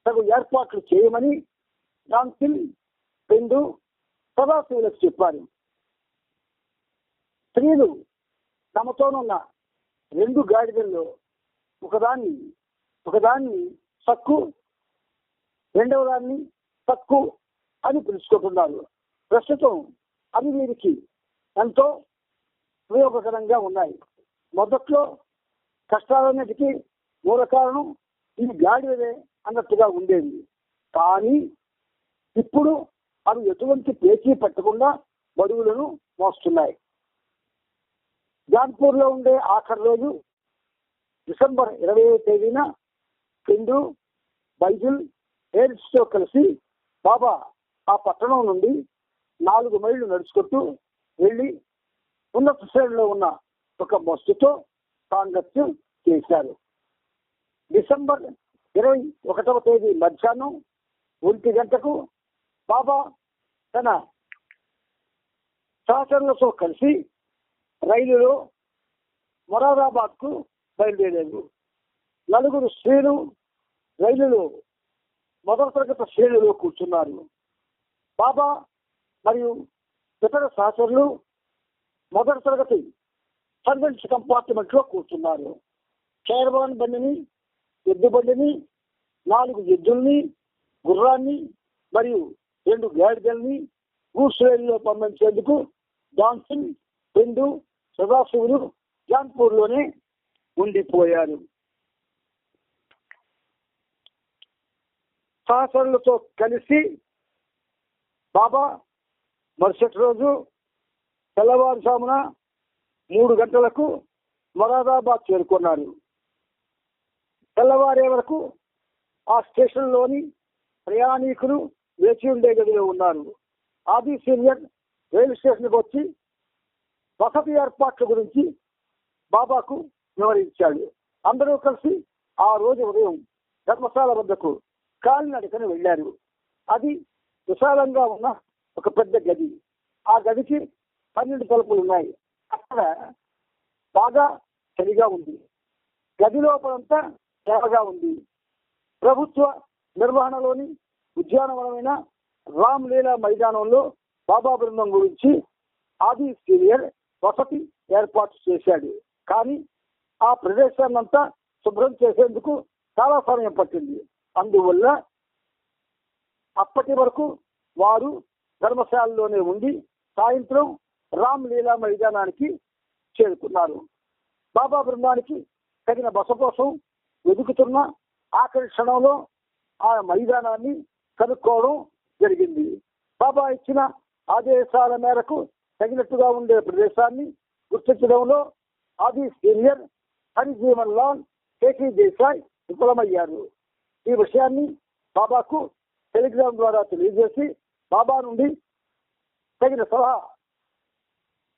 S3: తగు ఏర్పాట్లు చేయమని జాన్సిల్, పెండు, సదాశివులకు చెప్పారు. స్త్రీలు తమతోనున్న 2 గాడిదల్లో ఒకదాన్ని సక్కు, రెండవ దాన్ని తక్కు అని పిలుచుకుంటున్నారు. ప్రస్తుతం అవి వీరికి ఎంతో ఉపయోగకరంగా ఉన్నాయి. మొదట్లో కష్టాలన్నిటికీ మూల కారణం ఈ గాడిదలే అన్నట్టుగా ఉండేది. కానీ ఇప్పుడు అవి ఎటువంటి పేచీ పట్టకుండా బరువులను మోస్తున్నాయి. జాన్పూర్ లో ఉండే ఆఖరి రోజు డిసెంబర్ 20వ తేదీన హిందూ, బైజుల్, హేర్స్ తో కలిసి బాబా ఆ పట్టణం నుండి 4 మైళ్ళు నడుచుకుంటూ వెళ్ళి ఉన్నత శ్రేణిలో ఉన్న ఒక మస్జిద్తో సాంగత్యం చేశారు. డిసెంబర్ 21వ తేదీ మధ్యాహ్నం 1 గంటకు బాబా తన సహచరులతో కలిసి రైలులో మొరాదాబాద్ కు బయలుదేరారు. 4 స్త్రీలు రైలులో మొదటి తరగతి శ్రేణిలో కూర్చున్నారు. బాబా మరియు ఇతర సహచరులు మొదటి తరగతి సర్వెంట్స్ కంపార్ట్మెంట్ లో కూర్చున్నారు. చైర్వాన్ బండిని, ఎద్దు బండిని, 4 ఎద్దుల్ని, గుర్రాన్ని మరియు 2 గాడిదల్ని గూడ్స్ రైలులో పంపించేందుకు జాన్సన్, పెండు, సదాశివులు జాన్పూర్ లోనే ఉండిపోయారు. సహచరులతో కలిసి బాబా మరుసటి రోజు తెల్లవారుజామున 3 గంటలకు మొరాదాబాద్ చేరుకున్నారు. తెల్లవారే వరకు ఆ స్టేషన్ లోని ప్రయాణికులు వేచి ఉండే గదిలో ఉన్నారు. ఆది సీనియర్ రైలు స్టేషన్కి వచ్చి వసతి ఏర్పాట్ల గురించి బాబాకు వివరించాడు. అందరూ కలిసి ఆ రోజు ఉదయం ధర్మశాల వద్దకు కాలినడకన వెళ్ళారు. అది విశాలంగా ఉన్న ఒక పెద్ద గది. ఆ గదికి 12 తలుపులు ఉన్నాయి. అక్కడ బాగా చలిగా ఉంది. గది లోపలంతా తేమగా ఉంది. ప్రభుత్వ నిర్వహణలోని ఉద్యానవనమైన రామ్ లీలా మైదానంలో బాబా బృందం గురించి ఆది సీనియర్ వసతి ఏర్పాటు చేశాడు. కానీ ఆ ప్రదేశాన్నంతా శుభ్రం చేసేందుకు చాలా సమయం పట్టింది. అందువల్ల అప్పటి వరకు వారు ధర్మశాలలోనే ఉండి సాయంత్రం రామ్ లీలా మైదానానికి చేరుకున్నారు. బాబా బృందానికి తగిన బస కోసం వెతుకుతున్న ఆఖరి క్షణంలో ఆ మైదానాన్ని కనుక్కోవడం జరిగింది. బాబా ఇచ్చిన ఆదేశాల మేరకు తగినట్టుగా ఉండే ప్రదేశాన్ని గుర్తించడంలో ఆది సీనియర్ హరిజీవన్ లాల్, కేసీ దేశాయ్ విఫలమయ్యారు. ఈ విషయాన్ని బాబాకు టెలిగ్రామ్ ద్వారా తెలియజేసి బాబా నుండి తగిన సలహా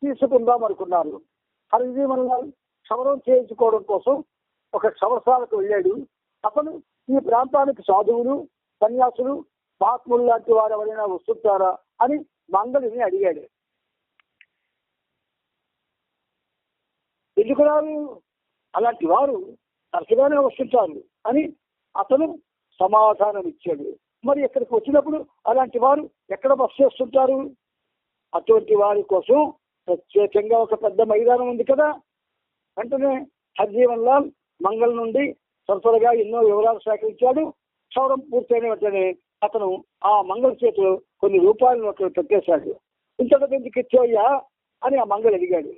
S3: తీసుకుందాం అనుకున్నారు. హరిజీవన్ లాల్ క్షవరం చేయించుకోవడం కోసం ఒక క్షవరశాలకు వెళ్ళాడు. అతను ఈ ప్రాంతానికి సాధువులు, సన్యాసులు, మహాత్ములు లాంటి వారు ఎవరైనా వస్తుంటారా అని మంగళిని అడిగాడు. ఎందుకు రారు, అలాంటి వారు తరచుగానే వస్తుంటారు అని అతను సమాధానం ఇచ్చాడు. మరి ఇక్కడికి వచ్చినప్పుడు అలాంటి వారు ఎక్కడ బస చేస్తుంటారు? అటువంటి వారి కోసం ప్రత్యేకంగా ఒక పెద్ద మైదానం ఉంది కదా. వెంటనే హరిజీవన్ లాల్ మంగళ నుండి త్వరగా ఎన్నో వివరాలు సేకరించాడు. క్షవరం పూర్తయిన వెంటనే అతను ఆ మంగళ చేతిలో కొన్ని రూపాయల నోట్లు పెట్టేశాడు. ఇంతకు ఎందుకు ఇచ్చాయ్యా అని ఆ మంగళ అడిగాడు.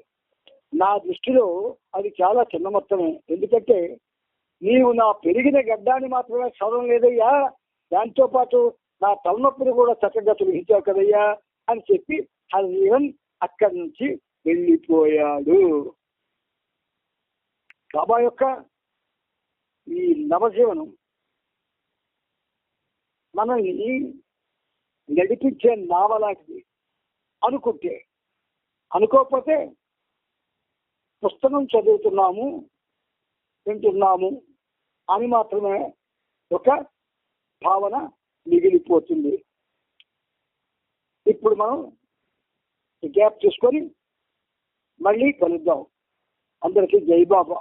S3: నా దృష్టిలో అది చాలా చిన్న మొత్తమే. ఎందుకంటే నీవు నా పెరిగిన గడ్డాన్ని మాత్రమే చదవం లేదయ్యా, దాంతో పాటు నా తలనొప్పిని కూడా చక్కగా తొలగించావు కదయ్యా అని చెప్పి హరిహం అక్కడి నుంచి వెళ్ళిపోయాడు. బాబా యొక్క ఈ నవజీవనం మనల్ని నడిపించే నావలాంటిది అనుకుంటే, అనుకోకపోతే పుస్తకం చదువుతున్నాము వింటున్నాము అని మాత్రమే ఒక భావన మిగిలిపోతుంది. ఇప్పుడు మనం గ్యాప్ తీసుకొని మళ్ళీ కలుద్దాం. అందరికీ జై బాబా.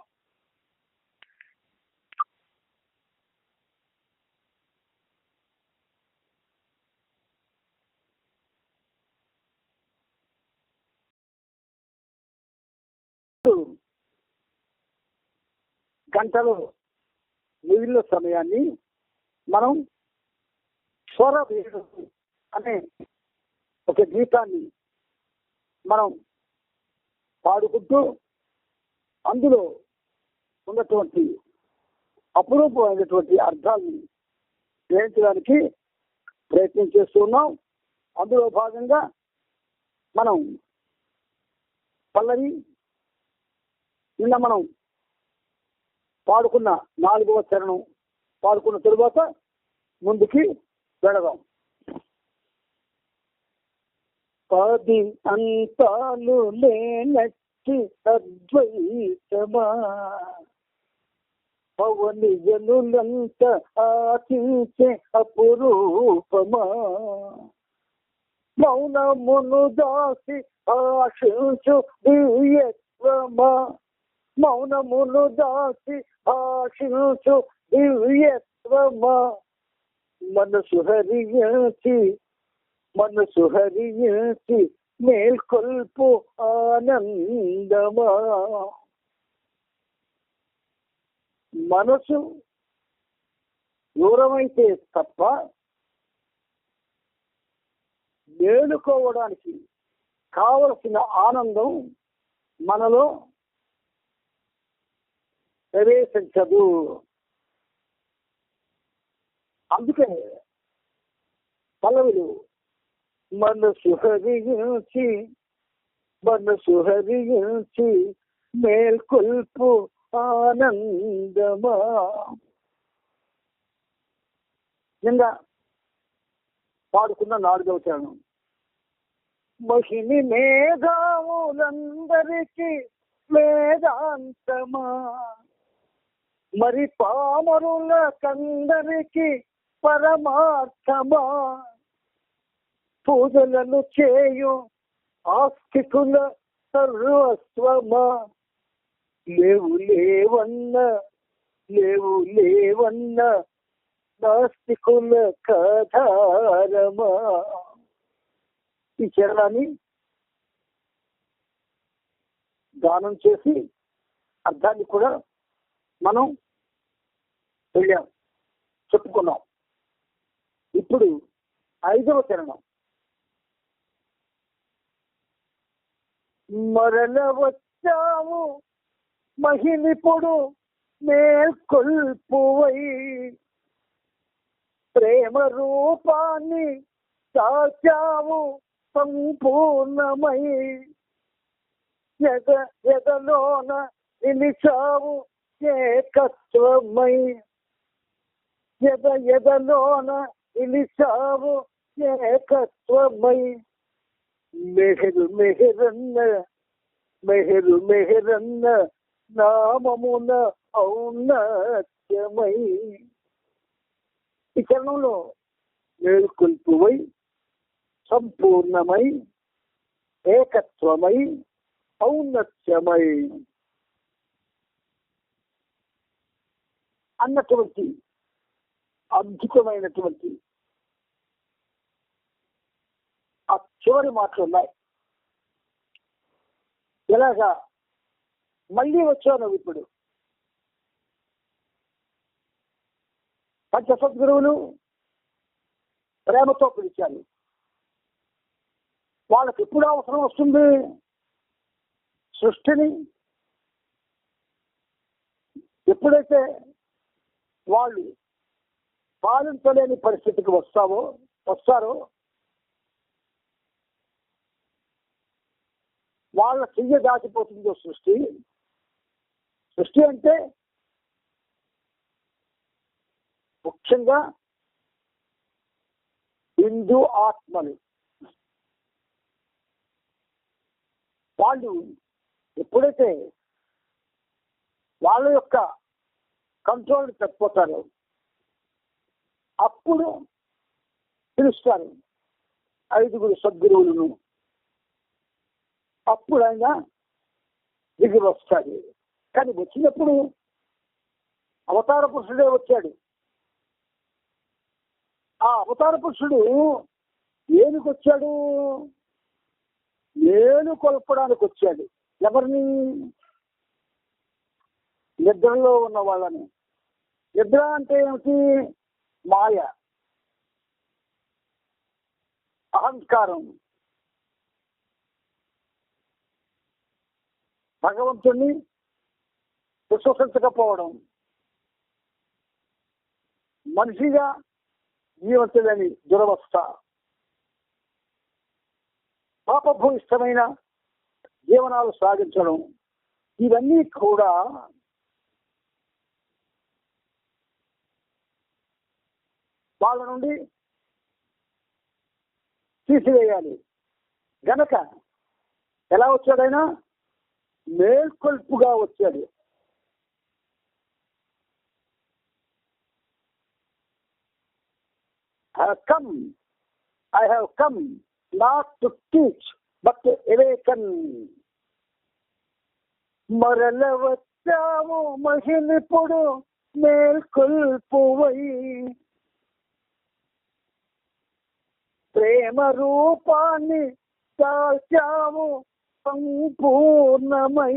S3: గంటలో మిగిలిన సమయాన్ని మనం స్వర వేడు అనే ఒక గీతాన్ని మనం పాడుకుంటూ అందులో ఉన్నటువంటి అపురూపమైనటువంటి అర్థాన్ని గ్రహించడానికి ప్రయత్నం చేస్తున్నాం. అందులో భాగంగా మనం పల్లవి నిన్న మనం పాడుకున్న 4వ చరణం పాడుకున్న తరువాత ముందుకి వెళదాం. 10 అంతాలు లేనట్టి అద్వైతమా పవని జనులంత ఆశించే అపురూపమా మౌనమును దాసి ఆశించు దివ్యత్వమా మౌనమును దాసి ఆశించు దివ్యత్వమా మనసు హరించి మేల్కొల్పు ఆనందమా. మనసు దూరమైతే తప్ప మేలుకోవడానికి కావలసిన ఆనందం మనలో ప్రవేశించదు. అందుకే పల్లవులు మనసు హరించి మేల్కొల్పు ఆనందమా. నిన్న పాడుకున్న 4వ చరణం మహిని మేధావులందరికీ వేదాంతమా మరి పామరుల కందరికి పరమార్థమా పూజలను చేయు ఆస్తికుల సర్వస్వమా లేవన్న నాస్తికుల కథారమా. ఈ చరణాన్ని గానం చేసి అర్థాన్ని కూడా మనం వెళ్ళాం, చెప్పుకున్నాం. ఇప్పుడు 5వ చరణం మరల వచ్చావు మహిళిప్పుడు మేల్కొల్పువై ప్రేమ రూపాన్ని దాచావు సంపూర్ణమై ఎదలోన నిలిచావు ఏకత్వమై ఎదలోన నిలిచావు ఏకత్వమై మెహరన్న నామమున ఔన్నత్యమై. ఈ చరణంలో మేల్కొల్పువై సంపూర్ణమై ఏకత్వమై ఔన్నత్యమై అన్నటువంటి అద్భుతమైనటువంటి ఆ చివరి మాటలు ఉన్నాయి. ఎలాగా మళ్ళీ వచ్చాను. ఇప్పుడు పంచ సద్గురువులు ప్రేమతో పిలిచారు. వాళ్ళకి ఎప్పుడు అవసరం వస్తుంది? సృష్టిని ఎప్పుడైతే వాళ్ళు పాలించలేని పరిస్థితికి వస్తారో వాళ్ళ చెయ్య దాటిపోతుందో సృష్టి అంటే ముఖ్యంగా హిందూ ఆత్మలు. వాళ్ళు ఎప్పుడైతే వాళ్ళ యొక్క కంట్రోల్ తప్పిపోతారో అప్పుడు పిలుస్తారు 5 సద్గురువులను. అప్పుడు ఆయన దిగి వస్తాడు. కానీ వచ్చినప్పుడు అవతార పురుషుడే వచ్చాడు. ఆ అవతార పురుషుడు ఏనుకు వచ్చాడు? ఏను కొల్పడానికి వచ్చాడు. ఎవరిని? నిద్రలో ఉన్న వాళ్ళని. నిద్ర అంటే ఏమిటి? మాయ, అహంకారం. భగవంతుణ్ణి విశ్వసించకపోవడం, మనిషిగా జీవించలేని దురవస్థ, పాపభూయిష్టమైన జీవనాలు సాగించడం, ఇవన్నీ కూడా వాళ్ళ నుండి తీసివేయాలి. గనక ఎలా వచ్చాడైనా మేల్కొల్పుగా వచ్చాడు. I have come not to teach but to awaken. మరల వచ్చాము మహిళిప్పుడు మేల్కొల్పువై, ప్రేమ రూపాన్ని దాల్చాము సంపూర్ణమై.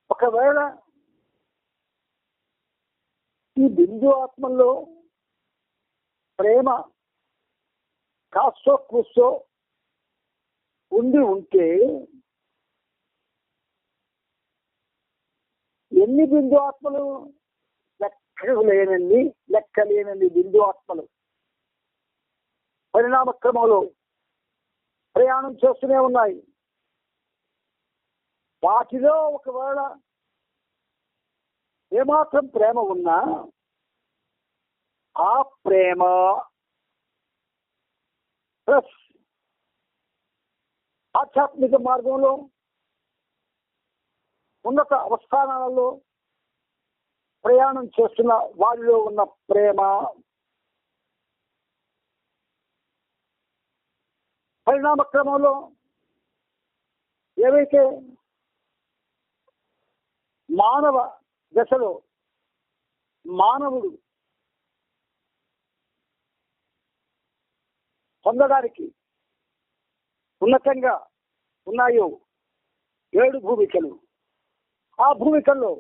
S3: ఒకవేళ ఈ బిందు ఆత్మల్లో ప్రేమ కాస్తో కూస్తో ఉంటే ఎన్ని బిందు ఆత్మలు? లెక్కలేనండి బిందు ఆత్మలు పరిణామ క్రమంలో ప్రయాణం చేస్తూనే ఉన్నాయి. వాటిలో ఒకవేళ ఏమాత్రం ప్రేమ ఉన్నా ఆ ప్రేమ ప్లస్ ఆధ్యాత్మిక మార్గంలో ఉన్నత అవస్థానాలలో ప్రయాణం చేస్తున్న వారిలో ఉన్న ప్రేమ పరిణామ క్రమంలో ఏవైతే మానవ దశలో మానవుడు పొందడానికి ఉన్నతంగా ఉన్నాయో 7 భూమికలు, ఆ భూమికల్లో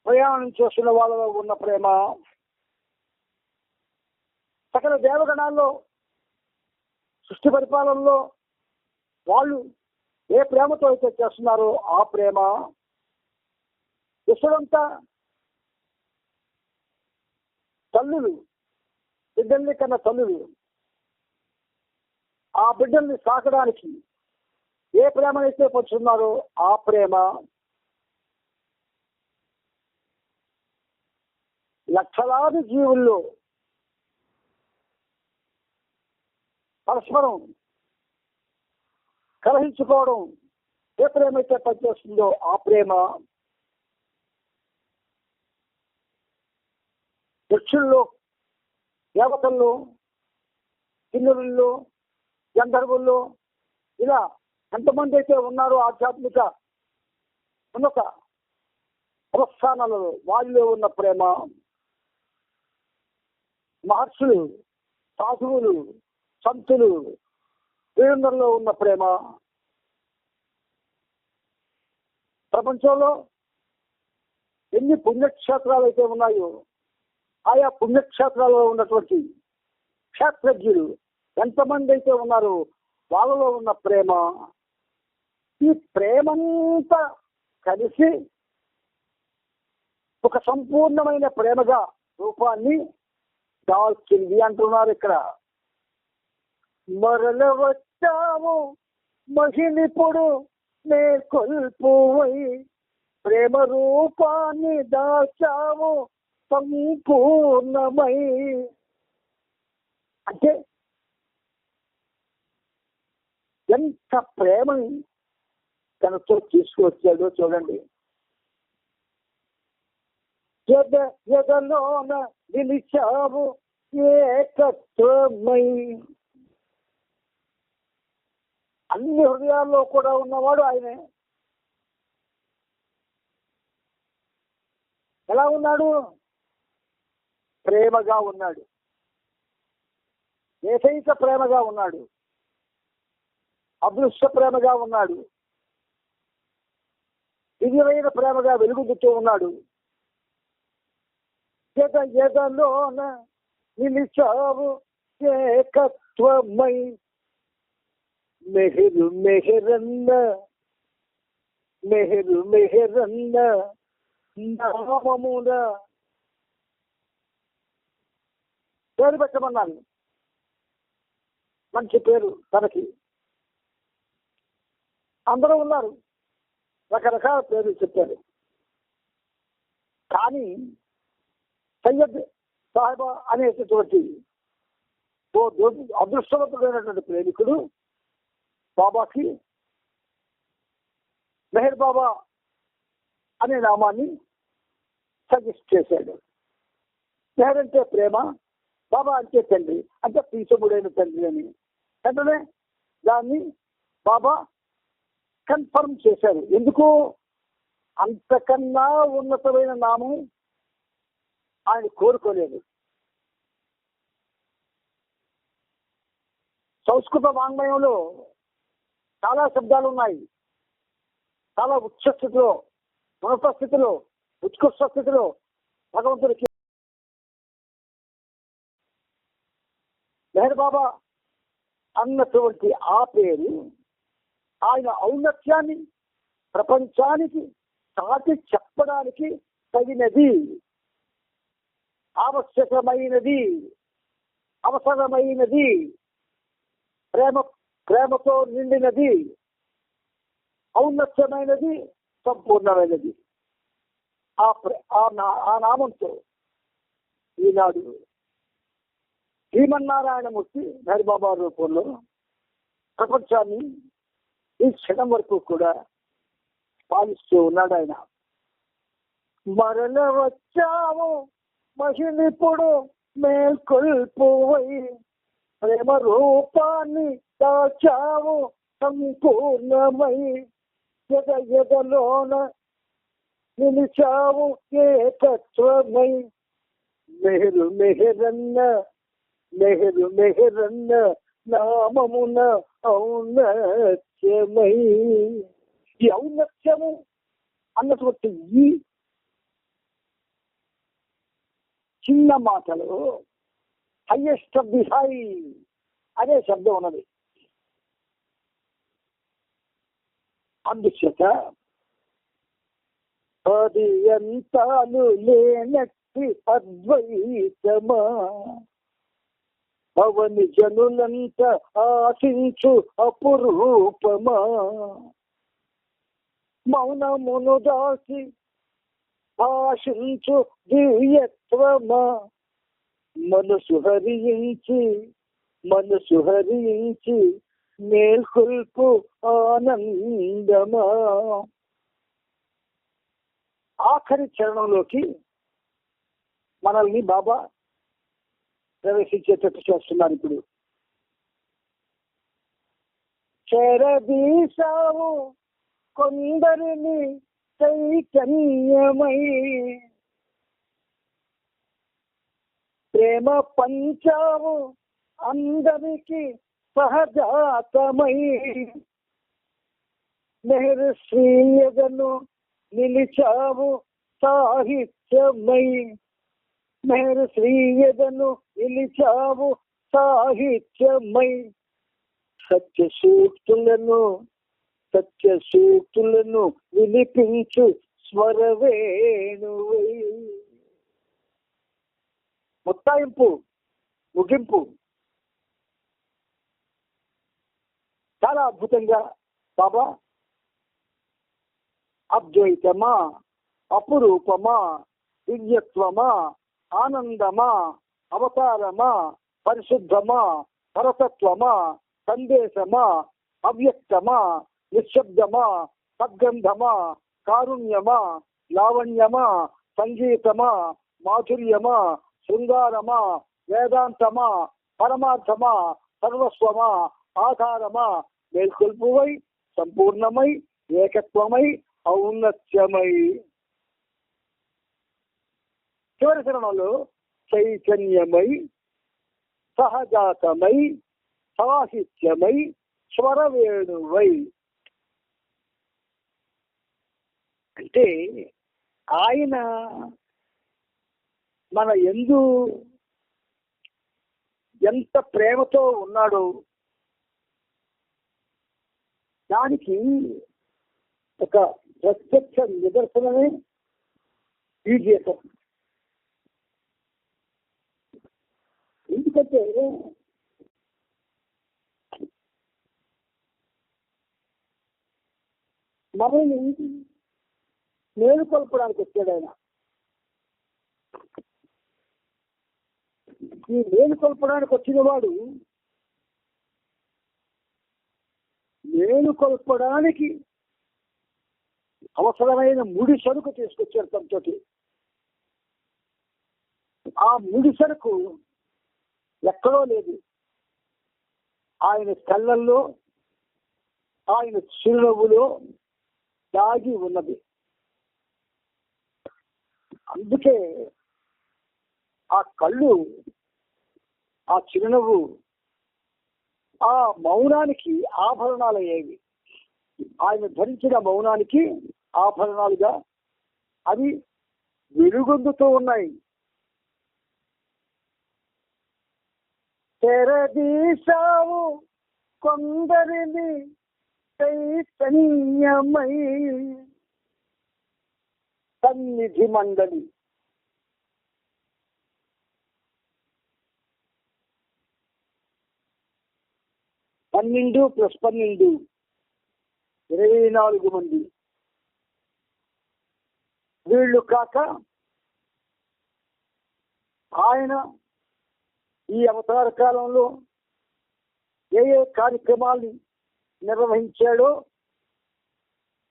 S3: ప్రయాణం చేస్తున్న వాళ్ళలో ఉన్న ప్రేమ సకల దేవగణాల్లో సృష్టి పరిపాలనలో వాళ్ళు ఏ ప్రేమతో అయితే చేస్తున్నారో ఆ ప్రేమ విశ్వమంతా తల్లులు బిడ్డల్ని కన్నా తల్లులు ఆ బిడ్డల్ని సాకడానికి ఏ ప్రేమనైతే పంచుతున్నారో ఆ ప్రేమ లక్షలాది జీవుల్లో పరస్పరం కలహించుకోవడం ఏ ప్రేమైతే పనిచేస్తుందో ఆ ప్రేమ యక్షుల్లో, దేవతల్లో, కిన్నరుల్లో, గంధర్వుల్లో ఇలా ఎంతమంది అయితే ఉన్నారో ఆధ్యాత్మిక ఉన్నత అవస్థానాలలో వాళ్ళలో ఉన్న ప్రేమ, మహర్షులు, సాధువులు, సంతులు వీరందరిలో ఉన్న ప్రేమ, ప్రపంచంలో ఎన్ని పుణ్యక్షేత్రాలు అయితే ఉన్నాయో ఆయా పుణ్యక్షేత్రాలలో ఉన్నటువంటి క్షేత్రజ్ఞులు ఎంతమంది అయితే ఉన్నారో వాళ్ళలో ఉన్న ప్రేమ, ఈ ప్రేమంతా కలిసి ఒక సంపూర్ణమైన ప్రేమగా రూపాన్ని దాల్చింది అంటున్నారు ఇక్కడ. మరల వచ్చాము మహిళిప్పుడు మేల్కొల్పువై, ప్రేమ రూపాన్ని దాల్చాము సంపూర్ణమై. అంటే ఎంత ప్రేమని తనతో తీసుకువచ్చాడో చూడండి. ఎదలోన నిలిచావు ఏకత్వమై. అన్ని హృదయాల్లో కూడా ఉన్నవాడు ఆయనే. ఎలా ఉన్నాడు? ప్రేమగా ఉన్నాడు. ఏకైక ప్రేమగా ఉన్నాడు. అదృశ్య ప్రేమగా ఉన్నాడు. దివ్యమైన ప్రేమగా వెలుగుతూ ఉన్నాడు. ఎదలోన నిలిచావు ఏకత్వమై, మెహరు మెహరన్న మెహరు మెహరన్న నామమున పేరు పెట్టమన్నాను. మంచి పేరు తనకి. అందరూ ఉన్నారు, రకరకాల పేర్లు చెప్పారు. కానీ సయ్యద్ సాహెబా అనేటటువంటి ఓ అదృష్టవంతుడైనటువంటి ప్రేమికుడు బాబాకి మెహర్ బాబా అనే నామాన్ని సజెస్ట్ చేశాడు. మెహర్ అంటే ప్రేమ, బాబా అంటే తండ్రి, అంటే ప్రీతముడైన తండ్రి అని. వెంటనే దాన్ని బాబా కన్ఫర్మ్ చేశారు. ఎందుకు? అంతకన్నా ఉన్నతమైన నామం ఆయన కోరుకోలేదు. సంస్కృత వాంగ్మయంలో చాలా శబ్దాలు ఉన్నాయి. చాలా ఉచ్చ స్థితిలో, ఉన్నత స్థితిలో, ఉత్కృష్ట స్థితిలో భగవంతుడికి మెహర్ బాబా అన్నటువంటి ఆ పేరు ఆయన ఔన్నత్యాన్ని ప్రపంచానికి చాటి చెప్పడానికి తగినది, ఆవశ్యకమైనది, అవసరమైనది, ప్రేమతో నిండినది, ఔన్నత్యమైనది, సంపూర్ణమైనది. ఆ నామంతో ఈనాడు శ్రీమన్నారాయణమూర్తి హరిబాబా రూపంలో ప్రపంచాన్ని ఈ క్షణం వరకు కూడా పాలిస్తూ ఉన్నాడు ఆయన. మరల వచ్చాము మహిళిప్పుడు మేల్కొల్పువై, ప్రేమ రూపాన్ని దాచావు సంపూర్ణమై, ఎదలోన నిలిచావు ఏకత్వమై, మెహరు మెహరన్న మెహరు మెహరన్న నామమున ఔన్నత్యమై. ఈ ఔన్నత్యము అన్నటువంటి ఈ చిన్న మాటలో హైయెస్ట్ ఆఫ్ ది హై అనే శబ్దం ఉన్నది. అందుచేత అది ఎంతాలు లేనట్టి అద్వైతమా, అవని జనులంత ఆశించు అపురూపమా, మౌనమును దాసి ఆశించు దివ్యత్వమా, మనసు హరించి మేల్కొల్పు ఆనందమా. ఆఖరి చరణంలోకి మనల్ని బాబా ప్రవేశించేటట్టు చేస్తున్నారు. ఇప్పుడు చెరదీశావు కొందరిని చైతన్యమై, ప్రేమ పంచావు అందరికి సహజాతమై, మెహర్ శ్రీయదను నిలిచావు సాహిత్యమై, మెహర్ శ్రీయదను నిలిచావు సాహిత్యమై, సత్య సూక్తులను వినిపించు స్వరవేణువై. ముత్తాయింపు, ముగింపు చాలా అద్భుతంగా బాబా అద్వైతమా, అపురూపమా, దివ్యత్వమా, ఆనందమా, అవతారమా, పరిశుద్ధమా, పరతత్వమా, సందేశమా, అవ్యక్తమా, నిశ్శబ్దమా, సద్గంధమా, కారుణ్యమా, లావణ్యమా, సంగీతమా, మాధుర్యమా, శృంగారమా, వేదాంతమా, పరమార్థమా, సర్వస్వమా, ఆధారమా, మేల్కొల్పువై, సంపూర్ణమై, ఏకత్వమై, ఔన్నత్యమై. చివరి చరణంలో చైతన్యమై, సహజాతమై, సాహిత్యమై, స్వరవేణువై. అంటే ఆయన మన యందు ఎంత ప్రేమతో ఉన్నాడో దానికి ఒక ప్రత్యక్ష నిదర్శనమే ఈ గీతం. ఎందుకంటే మనల్ని మేలుకొల్పడానికి వచ్చాడు ఆయన. ఈ మేలుకొల్పడానికి వచ్చిన వాడు మేలుకొల్పడానికి అవసరమైన ముడి సరుకు తీసుకొచ్చారు తనతోటి. ఆ ముడి సరుకు ఎక్కడో లేదు, ఆయన కళ్ళల్లో, ఆయన చిరునవ్వులో దాగి ఉన్నది. అందుకే ఆ కళ్ళు, ఆ చిరునవ్వు, ఆ మౌనానికి ఆభరణాలయ్యేవి. ఆయన ధరించిన మౌనానికి ఆభరణాలుగా అవి వెలుగొందుతూ ఉన్నాయి. తెరదీశావు కొందరిని చైతన్యమై, సన్నిధి మండలి. పన్నెండు ప్లస్ 12 24 మంది. వీళ్ళు కాక ఆయన ఈ అవతార కాలంలో ఏ ఏ కార్యక్రమాల్ని నిర్వహించాడో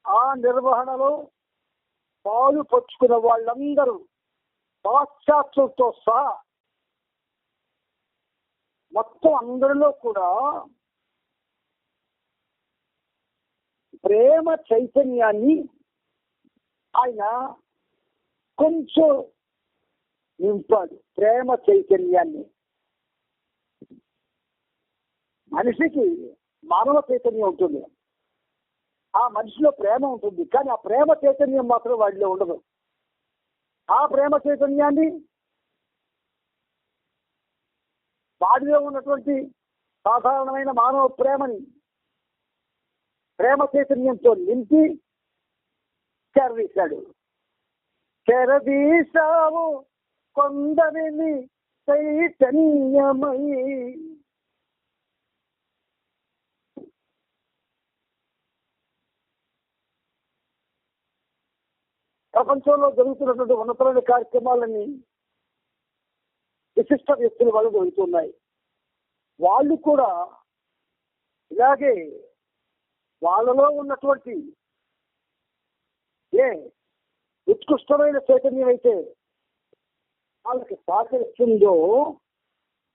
S3: ఆ నిర్వహణలో పాలు పంచుకున్న వాళ్ళందరూ పాశ్చాత్యులతో సహా మొత్తం అందరిలో కూడా ప్రేమ చైతన్యాన్ని ఆయన కొంచెం నింపాడు. ప్రేమ చైతన్యాన్ని. మనిషికి మానవ చైతన్యం ఉంటుంది, ఆ మనిషిలో ప్రేమ ఉంటుంది, కానీ ఆ ప్రేమ చైతన్యం మాత్రం వాడిలో ఉండదు. ఆ ప్రేమ చైతన్యాన్ని వాడిలో ఉన్నటువంటి సాధారణమైన మానవ ప్రేమని ప్రేమ చైతన్యంతో నింపి చేరదీశాడు. చేరదీశావు కొందరిని చైతన్యమై. ప్రపంచంలో జరుగుతున్నటువంటి ఉన్నతమైన కార్యక్రమాలన్నీ విశిష్ట వ్యక్తుల వల్ల జరుగుతున్నాయి. వాళ్ళు కూడా ఇలాగే వాళ్ళలో ఉన్నటువంటి ఉత్కృష్టమైన చైతన్యం అయితే వాళ్ళకి సహకరిస్తుందో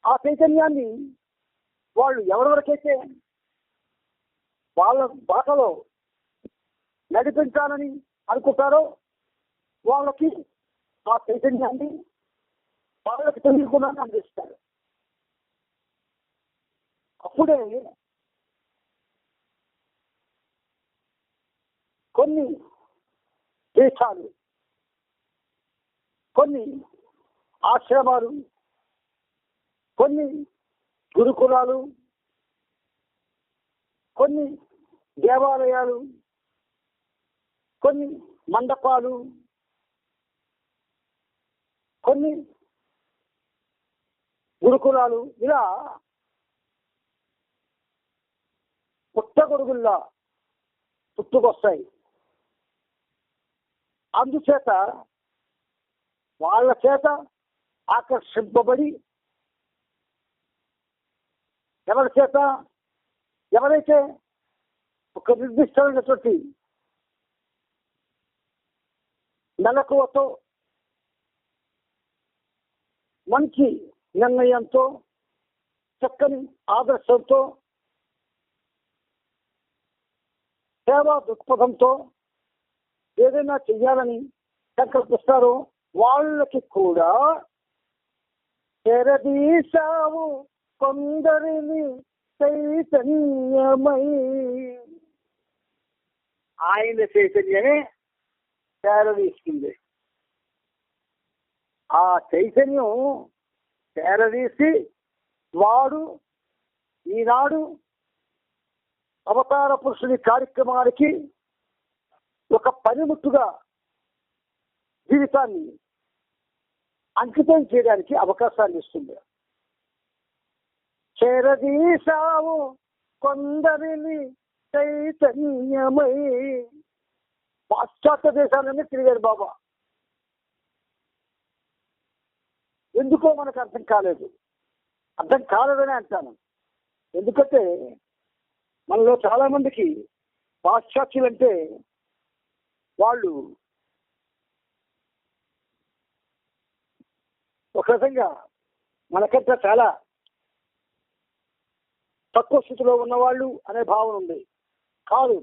S3: ఆ చైతన్యాన్ని వాళ్ళు ఎవరెవరికైతే వాళ్ళ బాటలో నడిపించాలని అనుకుంటారో వాళ్ళకి ఆ చైతన్యాన్ని వాళ్ళకి తెలియకుండా అందిస్తారు. అప్పుడే కొన్ని దేశాలు, కొన్ని ఆశ్రమాలు, కొన్ని గురుకులాలు, కొన్ని దేవాలయాలు, కొన్ని మండపాలు, కొన్ని గురుకులాలు ఇలా పుట్టగొడుగుల్లా పుట్టుకొస్తాయి. అందుచేత వాళ్ళ చేత ఆకర్షింపబడి ఎవరైతే ఒక నిర్దిష్టమైనటువంటి మెలకువతో మంచి నిర్ణయంతో చక్కని ఆదర్శంతో సేవా దృక్పథంతో ఏదైనా చెయ్యాలని సంకల్పిస్తారో వాళ్ళకి కూడా తెరదీశావు కొందరిని చైతన్యమై, ఆయన చైతన్యమే తెరదీస్తుంది. ఆ చైతన్యం తెరదీసి వాడు ఈనాడు అవతార పురుషుని కార్యక్రమానికి ఒక పనిముట్టుగా జీవితాన్ని అంకితం చేయడానికి అవకాశాన్ని ఇస్తుంది. చేరదీశావు కొందరిని చైతన్యమై. పాశ్చాత్య దేశాలన్నీ తిరిగారు బాబా. ఎందుకో మనకు అర్థం కాలేదు. అర్థం కాలేదని అంటాను. ఎందుకంటే మనలో చాలా మందికి పాశ్చాత్యులంటే వాళ్ళు ఒక విధంగా మనకంటే చాలా తక్కువ స్థితిలో ఉన్నవాళ్ళు అనే భావన ఉంది. కాదు,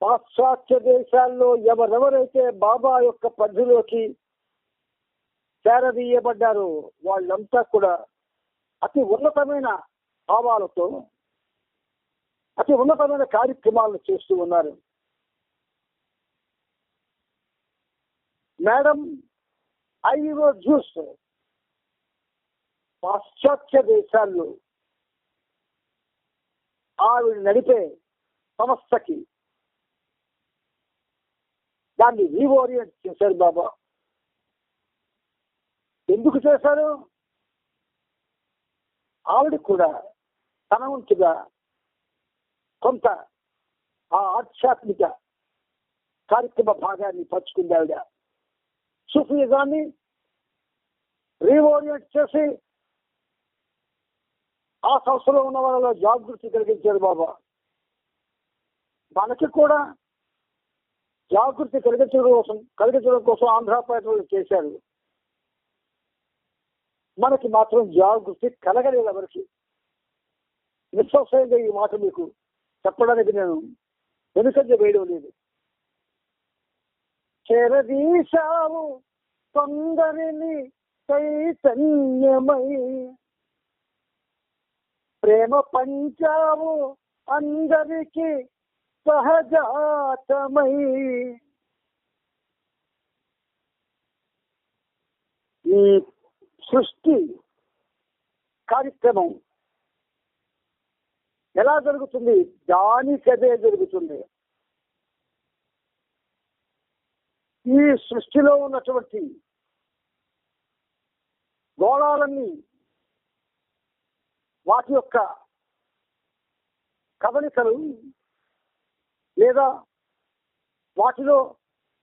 S3: పాశ్చాత్య దేశాల్లో ఎవరెవరైతే బాబా యొక్క పరిధిలోకి చేరదీయబడ్డారో వాళ్ళంతా కూడా అతి ఉన్నతమైన భావాలతో అతి ఉన్నతమైన కార్యక్రమాలను చేస్తూ ఉన్నారు. మేడం ఐవో జ్యూస్ పాశ్చాత్య దేశాల్లో ఆవిడ నడిపే సంస్థకి దాన్ని రీఓరియంట్ చేశారు బాబా. ఎందుకు చేశారు? ఆవిడ కూడా తన వంతుగా కొంత ఆ ఆధ్యాత్మిక కార్యక్రమ భాగాన్ని పంచుకుంది. ఆవిడ సూఫిజాన్ని రీఓరియంట్ చేసి ఆ సంస్థలో ఉన్న వాళ్ళలో జాగృతి కలిగించారు బాబా. మనకి కూడా జాగృతి కలిగించడం కోసం ఆంధ్రప్రదేశ్ చేశారు. మనకి మాత్రం జాగృతి కలగలేదు. ఎవరికి నిస్సంశయంగా ఈ మాట మీకు చెప్పడానికి నేను వెనుకంజ వేయడం లేదు. చెరదీశావు కొందరిని చైతన్యమై, ప్రేమ పంచావు అందరికీ సహజాతమై. ఈ సృష్టి కార్యక్రమం ఎలా జరుగుతుంది? దానికదే జరుగుతుంది. ఈ సృష్టిలో ఉన్నటువంటి గోళాలన్నీ వాటి యొక్క కదలికలు లేదా వాటిలో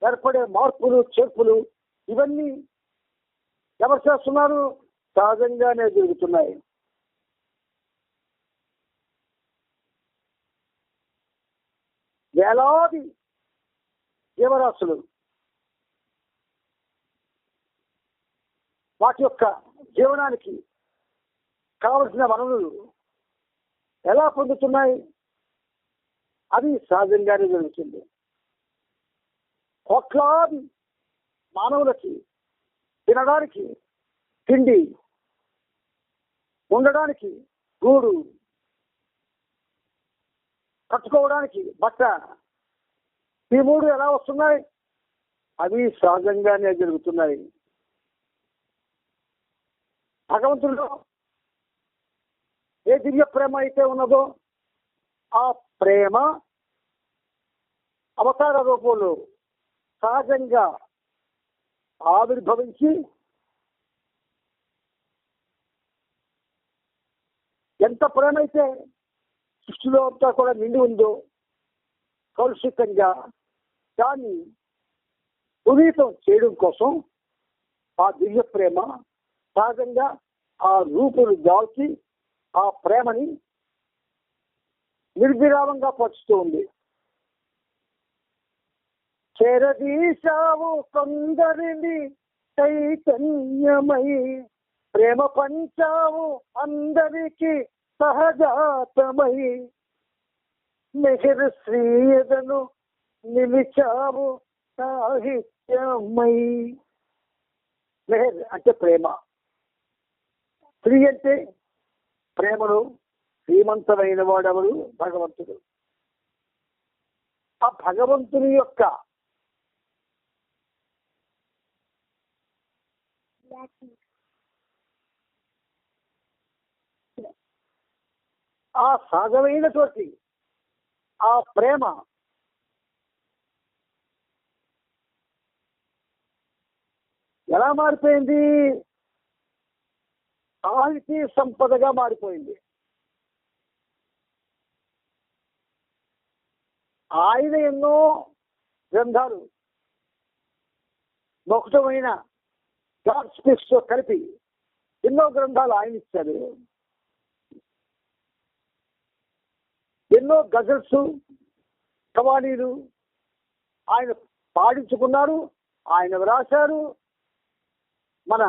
S3: ఏర్పడే మార్పులు చేర్పులు ఇవన్నీ ఎవరు చేస్తున్నారు? సహజంగానే జరుగుతున్నాయి. వేలాది జీవరాశులు వాటి యొక్క జీవనానికి కావలసిన వనరులు ఎలా పొందుతున్నాయి? అది సహజంగానే జరుగుతుంది. కోట్లాది మానవులకి తినడానికి తిండి, ఉండడానికి గూడు, కట్టుకోవడానికి బట్ట, ఈ మూడు ఎలా వస్తున్నాయి? అవి సహజంగానే జరుగుతున్నాయి. భగవంతుడిలో ఏ దివ్య ప్రేమ అయితే ఉన్నదో ఆ ప్రేమ అవతార రూపంలో సహజంగా ఆవిర్భవించి ఎంత ప్రేమ అయితే సృష్టిలో అంతా కూడా నిండి ఉందో కలుషితంగా దాన్ని పునీతం చేయడం కోసం ఆ దివ్య ప్రేమ సహజంగా ఆ రూపును దాల్చి ఆ ప్రేమని నిర్విరామంగా పంచుతూ ఉంది. చెరదీశావు కొందరిని చైతన్యమై, ప్రేమ పంచావు అందరికి సహజాతమై, మెహర్ శ్రీయదను నిలిచావు సాహిత్యమై. మెహర్ అంటే ప్రేమ, శ్రీ అంటే ప్రేమను శ్రీమంతమైన వాడెవరు? భగవంతుడు. ఆ భగవంతుని యొక్క ఆ సహజమైనటువంటి ఆ ప్రేమ ఎలా మారిపోయింది? సాహితీ సంపదగా మారిపోయింది. ఆయన ఎన్నో గ్రంథాలు మొక్కటమైన జార్జ్ స్మిత్ తో కలిపి ఎన్నో గ్రంథాలు ఆయన ఇచ్చారు. ఎన్నో గజల్స్, కవాలీలు ఆయన పాడించుకున్నారు, ఆయన వ్రాశారు. మన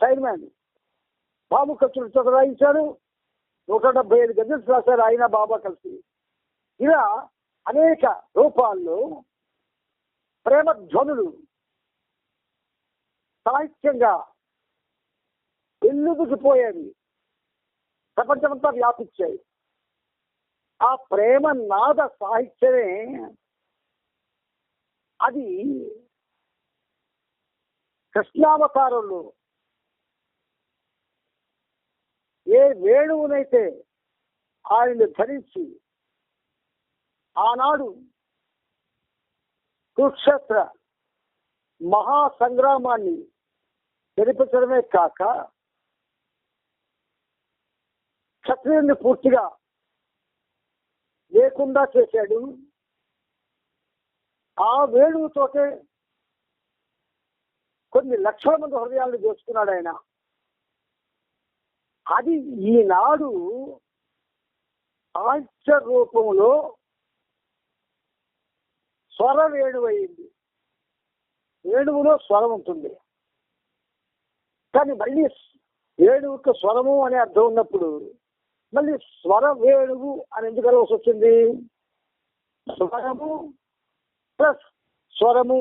S3: చైర్మన్ బాబు ఖర్చులతో రాయించారు. 175 గజల్స్ రాశారు ఆయన బాబా కలిసి. ఇలా అనేక రూపాల్లో ప్రేమ ధ్వనులు సాహిత్యంగా ఎల్లుగుపోయేవి, ప్రపంచమంతా వ్యాపించాయి. ఆ ప్రేమ నాద సాహిత్యమే అది కృష్ణావతారంలో ఏ వేణువునైతే ఆయన ధరించి ఆనాడు కురుక్షేత్ర మహాసంగ్రామాన్ని జరిపించడమే కాక క్షత్రియుల్ని పూర్తిగా లేకుండా చేశాడు. ఆ వేణువుతోటే కొన్ని లక్షల మంది హృదయాలను దోచుకున్నాడు ఆయన. అది ఈనాడు సాహిత్య రూపంలో స్వర వేణువైంది. వేణువులో స్వరం ఉంటుంది, కానీ మళ్ళీ వేణువుకు స్వరము అనే అర్థం ఉన్నప్పుడు మళ్ళీ స్వర వేణువు అని ఎందుకు అలవాల్సి వచ్చింది? స్వరము ప్లస్ స్వరము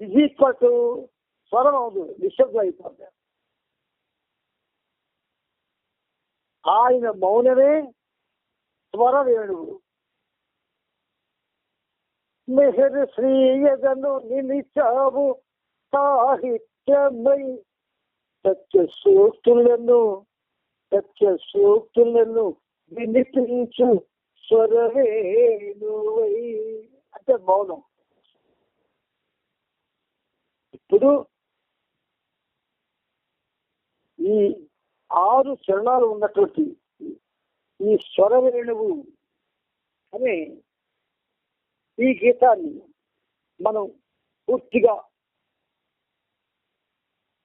S3: ఇజ్ ఈక్వల్ టు స్వరం అవుతుంది, నిశ్శబ్దం అయిపోతుంది. ఆయన మౌనమే స్వర వేణువు. మెహర్ శ్రీయదను నిలిచావు సాహిత్యమై, సత్య సూక్తులను వినిపించు స్వరవేణువై అంటే మౌనం. ఇప్పుడు ఈ 6 చరణాలు ఉన్నటువంటి ఈ స్వరవేణువు అనే ఈ గీతాన్ని మనం పూర్తిగా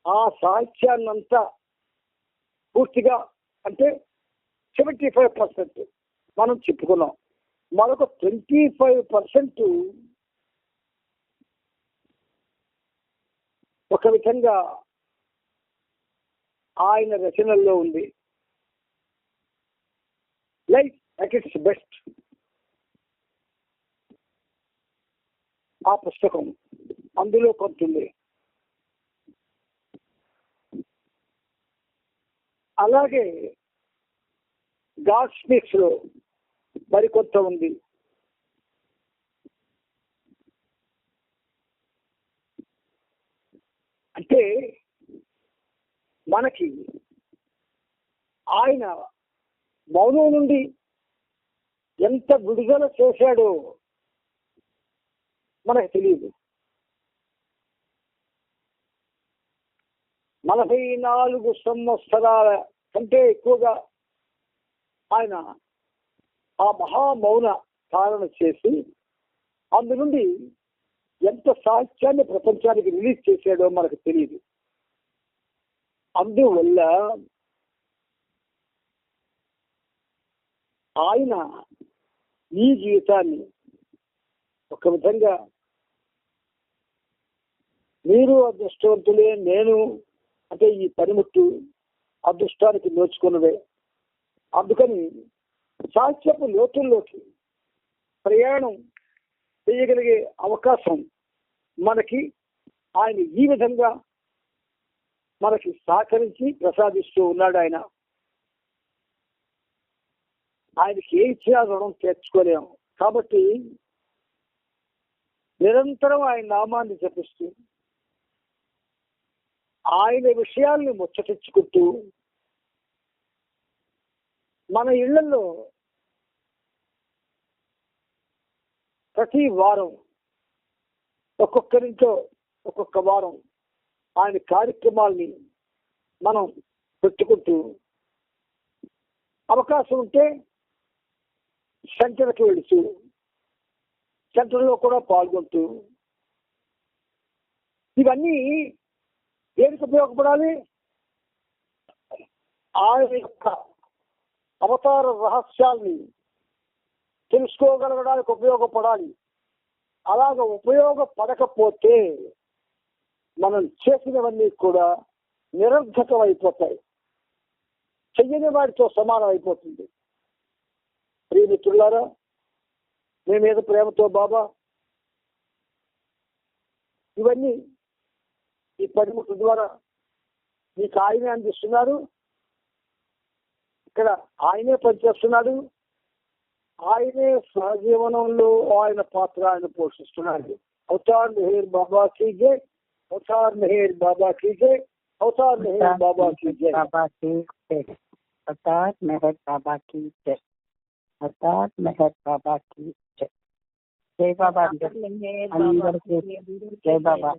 S3: ఆ సాహిత్యాన్నంతా పూర్తిగా అంటే 75% మనం చెప్పుకున్నాం. మరొక 25% ఒక విధంగా ఆయన రచనల్లో ఉంది. లైఫ్ అట్ ఇట్స్ బెస్ట్ ఆ పుస్తకం అందులో కొంటుంది. అలాగే జార్జ్ స్మిత్ లో మరికొంత ఉంది. అంటే మనకి ఆయన మౌనం నుండి ఎంత విడుదల చేశాడో మనకు తెలియదు. 44 సంవత్సరాల కంటే ఎక్కువగా ఆయన ఆ మహామౌన ధారణ చేసి అందు నుండి ఎంత సాహిత్యాన్ని ప్రపంచానికి రిలీజ్ చేశాడో మనకు తెలియదు. అందువల్ల ఆయన ఈ జీవితాన్ని ఒక విధంగా మీరు అదృష్టవంతులే, నేను అంటే ఈ పనిముట్టు అదృష్టానికి నోచుకున్నదే. అందుకని సాహిత్యపు లోతుల్లోకి ప్రయాణం చేయగలిగే అవకాశం మనకి ఆయన ఈ విధంగా మనకి సహకరించి ప్రసాదిస్తూ ఉన్నాడు. ఆయనకి ఏ ఇచ్చినా రుణం తెచ్చుకోలేము. కాబట్టి నిరంతరం ఆయన నామాన్ని జపిస్తూ ఆయన విషయాల్ని ముచ్చటించుకుంటూ మన ఇళ్లలో ప్రతి వారం ఒక్కొక్కరింట్లో ఒక్కొక్క వారం ఆయన కార్యక్రమాల్ని మనం పెట్టుకుంటూ అవకాశం ఉంటే సెంటర్కి వెళుతూ సెంటర్లో కూడా పాల్గొంటూ ఇవన్నీ దేనికి ఉపయోగపడాలి? ఆయన యొక్క అవతార రహస్యాల్ని తెలుసుకోగలగడానికి ఉపయోగపడాలి. అలాగ ఉపయోగపడకపోతే మనం చేసినవన్నీ కూడా నిరర్ధకం అయిపోతాయి, చెయ్యని వాడితో సమానం అయిపోతుంది. ప్రియమిత్రులారా, మీ మీద ప్రేమతో బాబా ఇవన్నీ ఈ పనిముట్టు ద్వారా మీకు ఆయనే అందిస్తున్నారు. ఇక్కడ ఆయనే పనిచేస్తున్నాడు. ఆయనే సహజీవనంలో ఆయన పాత్ర ఆయన పోషిస్తున్నాడు. అవతార్ మెహర్ బాబా की जय, అవతార్ మెహర్ బాబా की जय, అవతార్ మెహర్ బాబా की जय,
S1: అవతార్ మెహర్ బాబా की जय, అవతార్ మెహర్ బాబా की जय. జై బాబా అందరికీ జై బాబా.